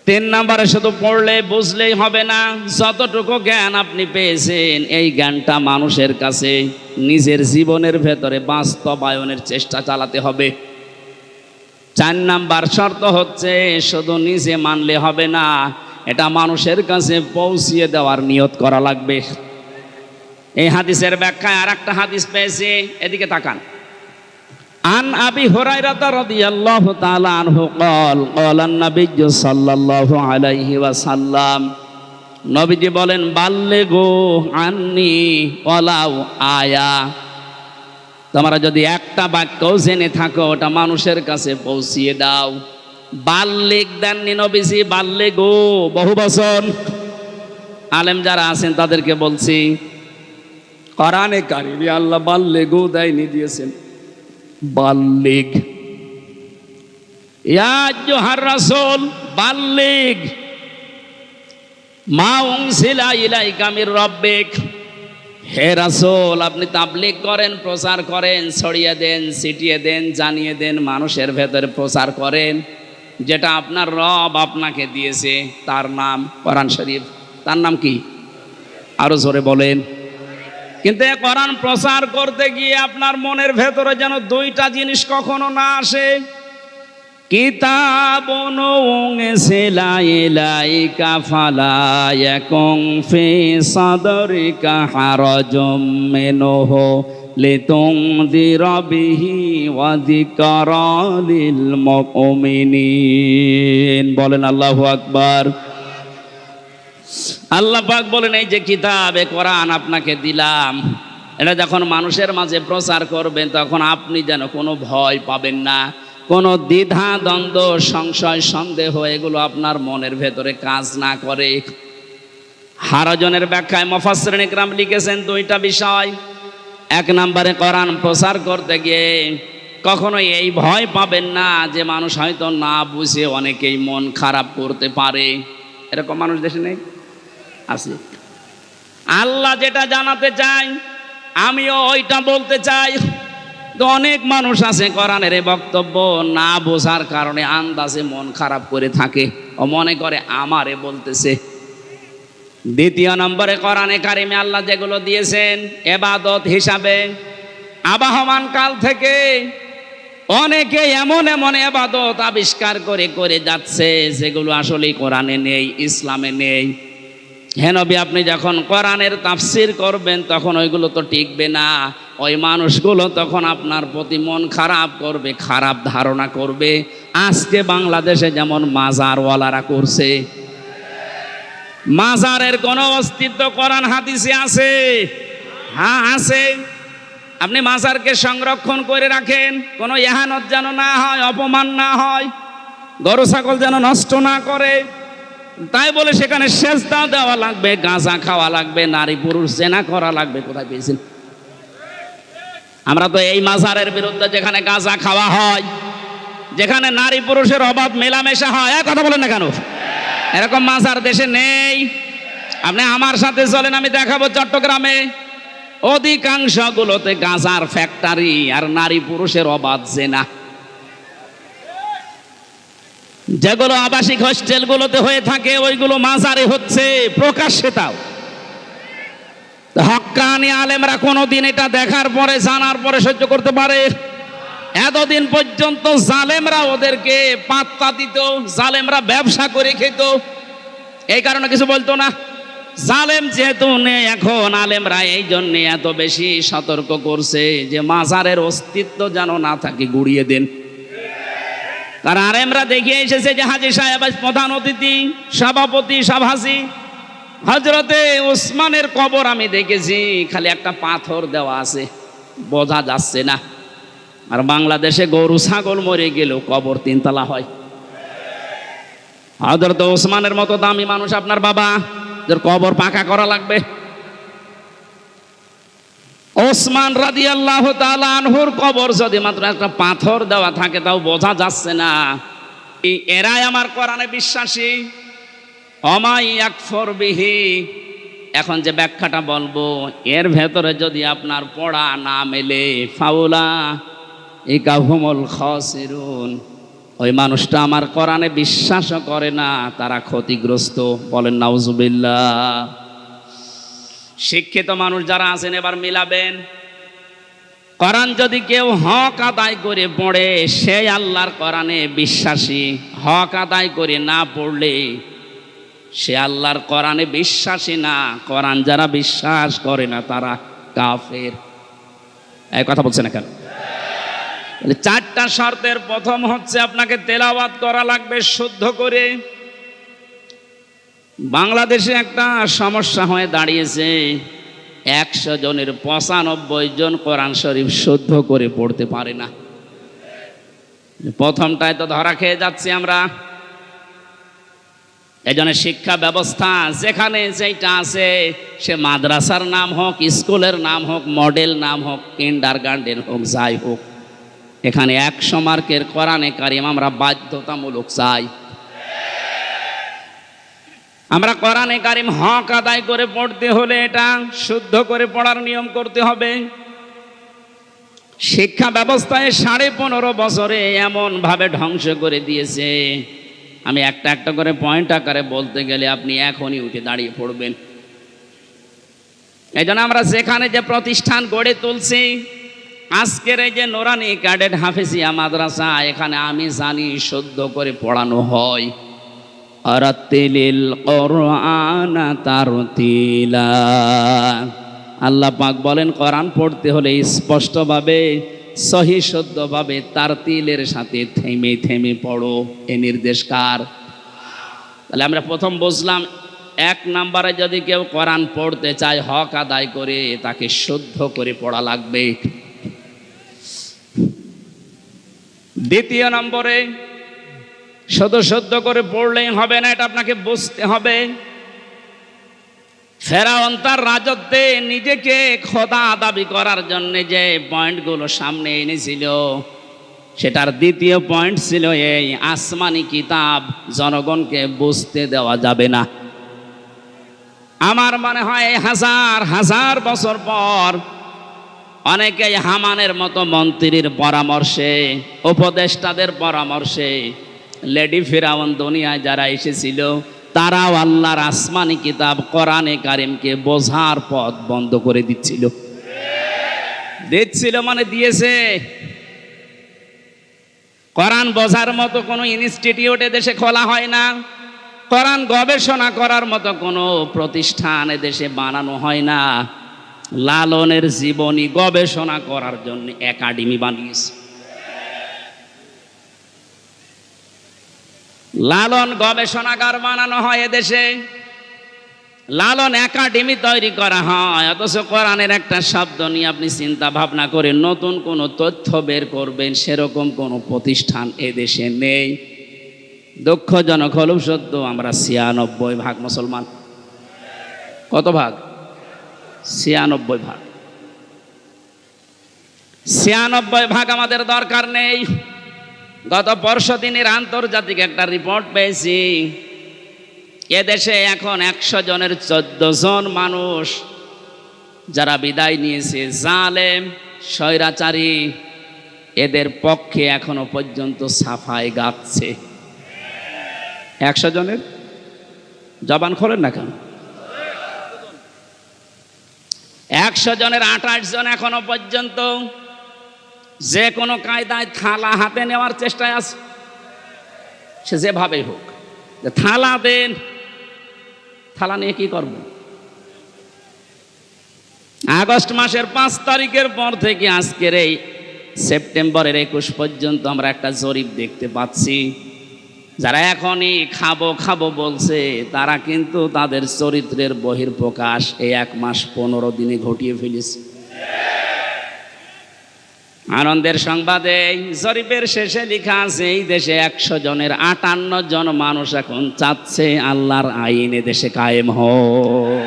3 নম্বরে শুধু পড়লে বুঝলেই হবে না, যতটুকু জ্ঞান আপনি পেয়েছেন এই জ্ঞানটা মানুষের কাছে নিজের জীবনের ভেতরে বাস্তবায়নের চেষ্টা চালাতে হবে। 4 নাম্বার শর্ত হচ্ছে শুধু নিজে মানলে হবে না, এটা মানুষের কাছে পৌঁছিয়ে দেওয়ার নিয়ত করা লাগবে। এই হাদিসের ব্যাখ্যায় আর একটা হাদিস পেয়েছি, এদিকে তাকান। আন আবি হুরায়রা রাদিয়াল্লাহু তাআলা আনহু قال قال النبي صلى الله عليه وسلم, নবীজি বলেন বাল্লিগু আন্নি ওয়ালাউ আয়া, তোমরা যদি একটা বাক্যও জেনে থাকো ওটা মানুষের কাছে পৌঁছিয়ে দাও। বাল্লিগ দেননি নবীজি, বাল্লিগু বহু বচন। আলেম যারা আছেন তাদেরকে বলছি, কোরআনে কারিমে আল্লাহ বাল্লিগু দেয়নি, দিয়েছেন বাল্লিগ। ইয়া আইয়ুহার রাসূল বাল্লিগ মা উনজিলা ইলাইকা মির রাব্বিক, হে রাসূল আপনি তাবলীগ করেন, প্রচার করেন, ছড়িয়ে দেন, ছিটিয়ে দেন, জানিয়ে দেন, মানুষের ভেতরে প্রচার করেন যেটা আপনার রব আপনাকে দিয়েছে, তার নাম কোরআন শরীফ। তার নাম কি? আরো জোরে বলেন। কিন্তু এই কোরআন প্রচার করতে গিয়ে আপনার মনের ভেতরে যেন দুইটা জিনিস কখনো না আসে। কিতাবুন উনজিলা ইলাইকা ফালা ইয়াকুন ফি সাদরিকা হারাজুম মিনহু লিতুনযিরা বিহি ওয়া যিকরা লিল মুমিনিন। বলেন আল্লাহু আকবার। আল্লাহ পাক বলেন এই যে কিতাবে কোরআন আপনাকে দিলাম, এটা যখন মানুষের মাঝে প্রচার করবেন তখন আপনি যেন কোনো ভয় পাবেন না, কোনো দ্বিধা দ্বন্দ্ব সংশয় সন্দেহ এগুলো আপনার মনের ভেতরে কাজ না করে। হারাজনের ব্যাখ্যায় মুফাসসিরিন ইকরাম লিখেছেন দুইটা বিষয়। 1 নম্বরে কোরআন প্রচার করতে গিয়ে কখনো এই ভয় পাবেন না যে মানুষ হয়তো না বুঝে অনেকেই মন খারাপ করতে পারে। এরকম মানুষ দেশে নেই? আছে। আল্লাহ যেটা জানাতে চাই আমিও ওইটা বলতে চাই। তো অনেক মানুষ আছে কোরআনের এই বক্তব্য না বোঝার কারণে আন্দাজে মন খারাপ করে থাকে, ও মনে করে আমারে বলতেছে। 2 নম্বরে কোরআনে কারিমে আল্লাহ যেগুলো দিয়েছেন ইবাদত হিসাবে, আবাহমান কাল থেকে অনেকে এমন এমন ইবাদত আবিষ্কার করে করে যাচ্ছে যেগুলো আসলে কোরআনে নেই, ইসলামে নেই। হে নবী আপনি যখন কোরআনের তাফসীর করবেন তখন ওইগুলো তো টিকবে না, ওই মানুষগুলো তখন আপনার প্রতি মন খারাপ করবে, খারাপ ধারণা করবে। আজকে বাংলাদেশে যেমন মাজারওয়ালারা করছে, মাজারের কোনো অস্তিত্ব কোরআন হাদিসে আছে? হ্যাঁ আছে। আপনি মাজারকে সংরক্ষণ করে রাখেন, কোনো ইহানত যেন না হয়, অপমান না হয়, গরু ছাগল যেন নষ্ট না করে। তাই বলে সেখানে সেজদা দেওয়া লাগবে, গাঁজা খাওয়া লাগবে, নারী পুরুষ জেনা করা লাগবে? কোথায় পেয়েছেন? আমরা তো এই মাজারের বিরুদ্ধে, যেখানে গাঁজা খাওয়া হয়, যেখানে নারী পুরুষের অবাধ মেলামেশা হয়। কথা বলেন না কেন? এরকম মাজার দেশে নেই। আপনি আমার সাথে চলেন, আমি দেখাবো চট্টগ্রামে অধিকাংশগুলোতে গাঁজার ফ্যাক্টরি আর নারী পুরুষের অবাধ জেনা। যেগুলো আবাসিক হোস্টেলগুলোতে হয়ে থাকে ওইগুলো মাজারে হচ্ছে প্রকাশ্যে। তাও হক্কানি আলেমরা কোনোদিন এটা দেখার পরে জানার পরে সহ্য করতে পারে? এতদিন পর্যন্ত জালেমরা ওদেরকে পাত্তা দিত, জালেমরা ব্যবসা করে খেত, এই কারণে কিছু বলতো না। জালেম যেহেতু নেই এখন, আলেমরা এই জন্য এত বেশি সতর্ক করছে যে মাজারের অস্তিত্ব যেন না থাকে, গুড়িয়ে দেন। তার আলেমরা দেখিয়ে এসেছে যে হাজী সাহেব প্রধান অতিথি, সভাপতি, সভাসী হযরতে ওসমানের কবর আমি দেখেছি, খালি একটা পাথর দেওয়া আছে, বোঝা যাচ্ছে না। আর বাংলাদেশে গরু ছাগল মরে গেলেও কবর 3 তলা হয়। হযরতে ওসমানের মতো দামি মানুষ আপনার বাবা, যার কবর পাকা করা লাগবে। ওসমান রাদিয়াল্লাহু তাআলা আনহুর কবর যদি মাত্র একটা পাথর দেওয়া থাকে তাও বোঝা যাচ্ছে না। এরাই আমার কোরআনে বিশ্বাসী। অমাই ইয়াকফর বিহি, এখন যে ব্যাখ্যাটা বলবো এর ভেতরে যদি আপনার পড়া না মেলে ফাউলা ইকাহুমুল খাসিরুন, ওই মানুষটা আমার কোরআনে বিশ্বাসও করে না, তারা ক্ষতিগ্রস্ত। বলেন নাউজুবিল্লাহ। শিক্ষিত মানুষ যারা আছেন এবার মিলাবেন। কোরআন যদি কেউ হক আদায় করে পড়ে সে আল্লাহর কোরআনে বিশ্বাসী, হক আদায় করে না পড়লে সে আল্লাহর কোরআনে বিশ্বাসী না। কোরআন যারা বিশ্বাস করে না তারা কাফের। এই কথা বলছে না কেন? চারটা শর্তের প্রথম হচ্ছে আপনাকে তেলাওয়াত করা লাগবে শুদ্ধ করে। বাংলাদেশে একটা সমস্যা হয়ে দাঁড়িয়েছে, 100 জনের 95 জন কোরআন শরীফ শুদ্ধ করে পড়তে পারে না। প্রথমটায় তো ধরা খেয়ে যাচ্ছি আমরা। এজন্য শিক্ষা ব্যবস্থা যেখানে যেটা আছে, সে মাদ্রাসার নাম হোক, স্কুলের নাম হোক, মডেল নাম হোক, কিন্ডারগার্টেন হোক, যাই হোক, এখানে 100 মার্কের কোরআনে কারিম আমরা বাধ্যতামূলক চাই। আমরা কোরআনে কারিম হক আদায় করে পড়তে হলে এটা শুদ্ধ করে পড়ার নিয়ম করতে হবে। শিক্ষা ব্যবস্থায় 15.5 বছরে এমন ভাবে ধ্বংস করে দিয়েছে, আমি একটা একটা করে পয়েন্ট আকারে বলতে গেলে আপনি এখনই উঠে দাঁড়িয়ে পড়বেন। এই জন্য আমরা যেখানে যে প্রতিষ্ঠান গড়ে তুলছি, আজকের এই যে নোরানি ক্যাডেট হাফেজিয়া মাদ্রাসা, এখানে আমি জানি শুদ্ধ করে পড়ানো হয়। আরাতিলিল কোরআন তারতিলা, আল্লাহ পাক বলেন কোরআন পড়তে হলে স্পষ্টভাবে সহি শুদ্ধভাবে তারতিলের সাথে থেমে থেমে পড়ো। এ নির্দেশ কার? তাহলে আমরা প্রথম বুঝলাম 1 নম্বরে যদি কেউ কোরআন পড়তে চায় হক আদায় করে, তাকে শুদ্ধ করে পড়া লাগবে। দ্বিতীয় নম্বরে শুধু শুদ্ধ করে পড়লেই হবে না, এটা আপনাকে বুঝতে হবে। ফেরাউন তার রাজত্বে নিজেকে খোদা দাবি করার জন্য যে পয়েন্টগুলো সামনে এনেছিল, সেটার দ্বিতীয় পয়েন্ট ছিল এই, আসমানি কিতাব জনগণকে বুঝতে দেওয়া যাবে না। আমার মনে হয় 1000 বছর পর অনেকেই হামানের মতো মন্ত্রীর পরামর্শে, উপদেষ্টাদের পরামর্শে, লেডি ফিরাউন দুনিয়ায় যারা এসেছিল, তারাও আল্লাহর আসমানি কিতাব কোরআনে কারিমকে বোঝার পথ বন্ধ করে দিচ্ছিল। মানে দিয়েছে। কোরআন বোঝার মতো কোনো ইনস্টিটিউট এদেশে খোলা হয় না, কোরআন গবেষণা করার মতো কোনো প্রতিষ্ঠান এদেশে বানানো হয় না। লালনের জীবনী গবেষণা করার জন্য একাডেমি বানিয়েছে। লালন গবেষণাগার বানানো হয় এদেশে, লালন একাডেমি তৈরি করা হয়, অথচ কোরআনের একটা শব্দ নিয়ে আপনি চিন্তা ভাবনা করে নতুন কোনো তথ্য বের করবেন সেরকম কোনো প্রতিষ্ঠান এদেশে নেই। দুঃখজনক হলেও সত্য, আমরা 96% মুসলমান। কত ভাগ? 96%। 96% আমাদের দরকার নেই। গত পরশুদিনের আন্তর্জাতিক একটা রিপোর্ট পেয়েছি, এদেশে এখন 100 জনের 14 জন মানুষ যারা বিদায় নিয়েছে, জালেম স্বৈরাচারী, এদের পক্ষে এখনো পর্যন্ত সাফাই গাচ্ছে। 100 জনের জবান খোলেন না কেন? 100 জনের 28 জন এখনো পর্যন্ত যে কোনো কায়দায় থালা হাতে নেওয়ার চেষ্টায় আছে। সে যেভাবেই হোক, থালা দেন, থালা নিয়ে কি করব? আগস্ট মাসের 5 তারিখের পর থেকে আজকের এই সেপ্টেম্বরের 21 পর্যন্ত আমরা একটা জরিপ দেখতে পাচ্ছি, যারা এখনই খাবো খাবো বলছে, তারা কিন্তু তাদের চরিত্রের বহিঃপ্রকাশ এই 1 মাস 15 দিনে ঘটিয়ে ফেলেছে। আনন্দের সংবাদে জরিপের শেষে লেখা আছে, এই দেশে 100 জনের 58 জন মানুষ এখন চাচ্ছে আল্লাহর আইন এ দেশে কায়েম হোক।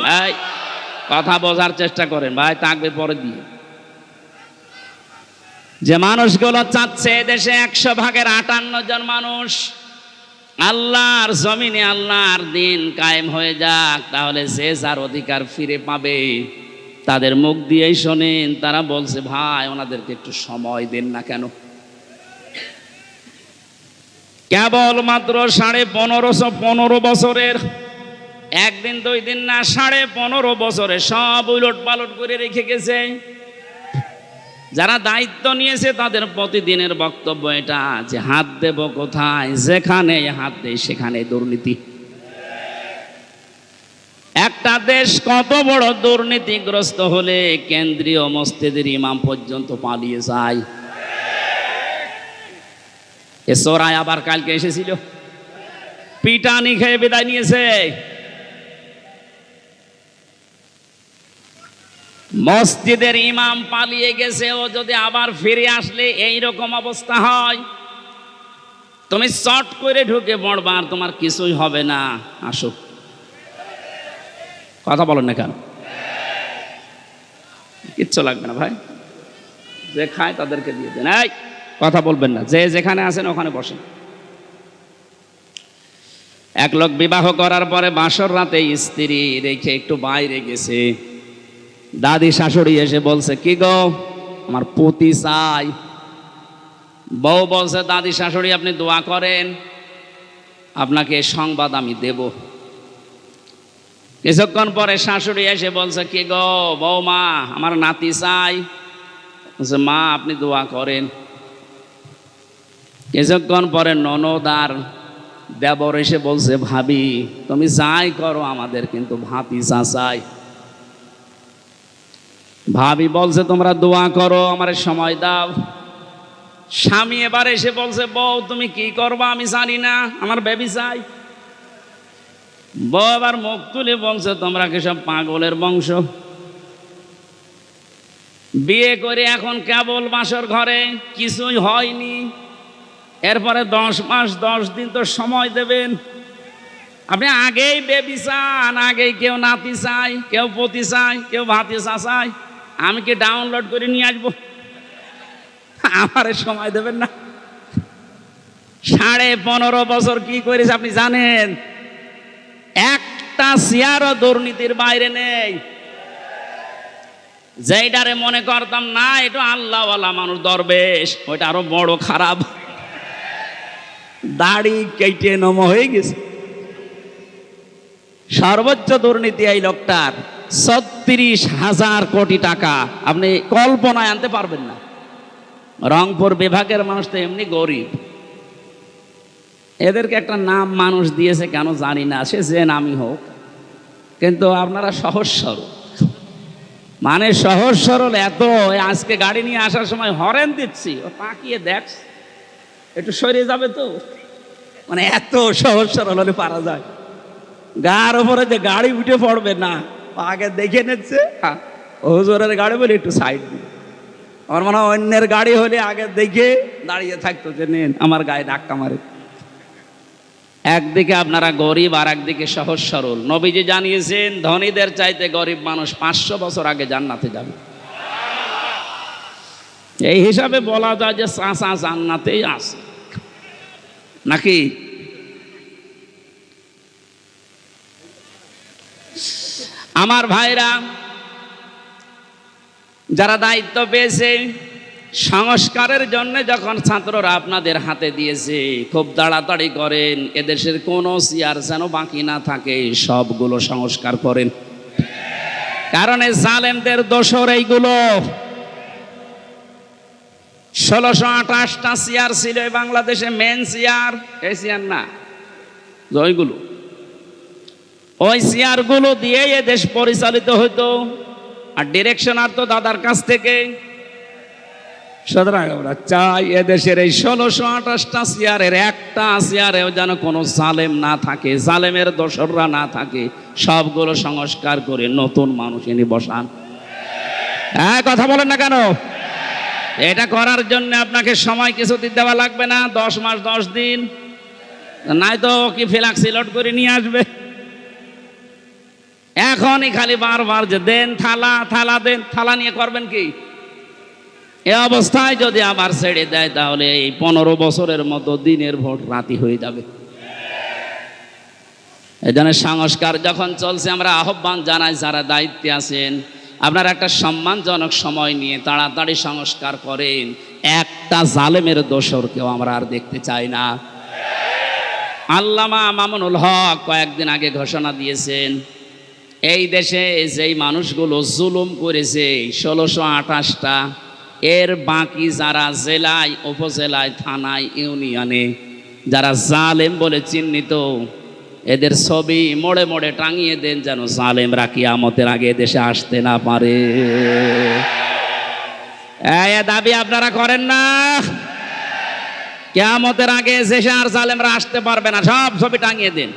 ভাই কথা বোঝার চেষ্টা করেন ভাই, তাকবে পরে দিয়ে। যে মানুষগুলো চাচ্ছে দেশে 100 ভাগের 58 জন মানুষ আল্লাহর জমিনে আল্লাহর দিন কায়েম হয়ে যাক, তাহলে যে যার অধিকার ফিরে পাবে। তাদের মুখ দিয়েই শোনেন, তারা বলছে ভাই ওনাদেরকে একটু সময় দেন না কেন। কেবল মাত্র 15 বছরের, একদিন 2 দিন না, 15.5 বছরে সব উলট পালট করে রেখে গেছে। যারা দায়িত্ব নিয়েছে তাদের প্রতিদিনের বক্তব্য এটা যে হাত দেব কোথায়, যেখানে হাত দেয় সেখানে দুর্নীতি। একটা দেশ কত বড় দুর্নীতিগ্রস্ত হলে কেন্দ্রীয় মসজিদের ইমাম পর্যন্ত পালিয়ে যায়। এ চোরাই আবার কালকে এসেছিল, পিটানি খেয়ে বিদায় নিয়েছে। মসজিদের ইমাম পালিয়ে গেছে, ও যদি আবার ফিরে আসলে এই রকম অবস্থা হয়, তুমি চট করে ঢুকে পড়বা আর তোমার কিছুই হবে না। আসো, কথা বলেন না কেন? কিচ্ছু লাগবে না ভাই, যে খায় তাদেরকে দিয়ে দেন। এই কথা বলবেন না, যে যেখানে আছেন ওখানে বসেন। এক লোক বিবাহ করার পরে বাসর রাতে স্ত্রী রেখে একটু বাইরে গেছে। দাদি শাশুড়ি এসে বলছে কি গো, আমার পতি চাই। বউ বলছে দাদি শাশুড়ি আপনি দোয়া করেন, আপনাকে সংবাদ আমি দেব। কিছুক্ষণ পরে শাশুড়ি এসে বলছে কি গো বৌমা, আমার নাতি চাই। বলছে মা আপনি দোয়া করেন। কিছুক্ষণ পরে ননদ আর দেবর এসে বলছে ভাবি তুমি যাই করো আমাদের কিন্তু ভাতিজা চাই। ভাবি বলছে তোমরা দোয়া করো, আমার সময় দাও। স্বামী এবার এসে বলছে বউ তুমি কি করবা আমি জানি না, আমার বেবি চাই। বউ আবার মুখ তুলে বলছে তোমরা কি সব পাগলের বংশ? বিয়ে করে এখন কেবল বাসর ঘরে, কিছুই হয়নি। এরপরে 10 মাস 10 দিন তো সময় দেবেন। আপনি আগেই বেবি চান, আগেই কেউ নাতি চাই, কেউ পতি চাই, কেউ ভাতিজা চাই। আমি কি ডাউনলোড করে নিয়ে আসবো? আমার সময় দেবেন না। 15.5 বছর কি করেছে আপনি জানেন? একটা চেয়ারও দুর্নীতির বাইরে নেই। যেইটারে মনে করতাম না এটা আল্লাহওয়ালা মানুষ দরবেশ, ওইটা আরো বড় খারাপ। দাড়ি কেটে নম হয়ে গেছে। সর্বোচ্চ দুর্নীতি এই লোকটার 36,000 কোটি টাকা, আপনি কল্পনায় আনতে পারবেন না। রংপুর বিভাগের মানুষ তো এমনি গরিব, এদেরকে একটা নাম মানুষ দিয়েছে কেন জানি না, সে যে নামই হোক, কিন্তু আপনারা সহজ সরল, মানে সহজ সরল এত। আজকে গাড়ি নিয়ে আসার সময় হরেন দিচ্ছি, ও তাকিয়ে দেখ একটু সরে যাবে তো, মানে এত সহজ সরল হলে পারা যায়। গার উপরে যে গাড়ি উঠে পড়বে না, আগে দেখে নিচ্ছে হুজুরের গাড়ি বলে একটু সাইড দিবে। আমার মনে হয় অন্যের গাড়ি হলে আগে দেখে দাঁড়িয়ে থাকতো যে নেন আমার গায়ে ধাক্কা মারে। একদিকে আপনারা গরিব আর একদিকে সহজ সরল। নবীজি জানিয়েছেন ধনীদের চাইতে গরিব মানুষ 500 বছর আগে জান্নাতে যাবে। এই হিসাবে বলা যায় যে চাচা জান্নাতেই আছে নাকি? আমার ভাইরা যারা দায়িত্ব পেয়েছে সংস্কারের জন্য, যখন ছাত্ররা আপনাদের হাতে দিয়েছে খুব তাড়াতাড়ি করেন, এদেশের কোনো চেয়ার যেন বাকি না থাকে, সবগুলো সংস্কার করেন। কারণ এই জালেমদের দোসর এইগুলো। 1628টা চেয়ার ছিল এই বাংলাদেশে, মেন চেয়ার, এই চেয়ার না, ওইগুলো, ওই চেয়ারগুলো দিয়ে এ দেশ পরিচালিত হতো, আর ডিরেকশন আর তো দাদার কাছ থেকে। সুতরাং আমরা চাই এদেশের এই 1628টা চেয়ারের একটা চেয়ারেও যেন কোনো জালেম না থাকে, জালেমের দোসররা না থাকে, সবগুলো সংস্কার করে নতুন মানুষ এনে বসান। হ্যাঁ, কথা বলেন না কেন? এটা করার জন্য আপনাকে সময় কিছুদিন দেওয়া লাগবে না, 10 মাস 10 দিন, নাই তো কি ফ্ল্যাক্সি লোড করে নিয়ে আসবে। এখনই খালি বারবার যে দেন থালা, থালা দেন, থালা নিয়ে করবেন কি? এ অবস্থায় যদি আবার ছেড়ে দেয় তাহলে এই 15 বছরের মতো দিনের ভোট রাতি হয়ে যাবে। এই জন্য সংস্কার যখন চলছে আমরা আহ্বান জানাই যারা দায়িত্বে আছেন আপনারা একটা সম্মানজনক সময় নিয়ে তাড়াতাড়ি সংস্কার করেন। একটা জালেমের দোসরকেও আমরা আর দেখতে চাই না। আল্লামা মামুনুল হক কয়েকদিন আগে ঘোষণা দিয়েছেন এই দেশে যেই মানুষগুলো জুলুম করেছে 1628টা, এর বাকি যারা জেলায়, উপজেলায়, থানায়, ইউনিয়নে যারা জালেম বলে চিহ্নিত, এদের ছবি মোড়ে মোড়ে টাঙিয়ে দেন যেন জালেমরা কিয়ামতের আগে দেশে আসতে না পারে। এই দাবি আপনারা করেন না? কিয়ামতের আগে দেশে আর জালেমরা আসতে পারবে না, সব ছবি টাঙিয়ে দেন।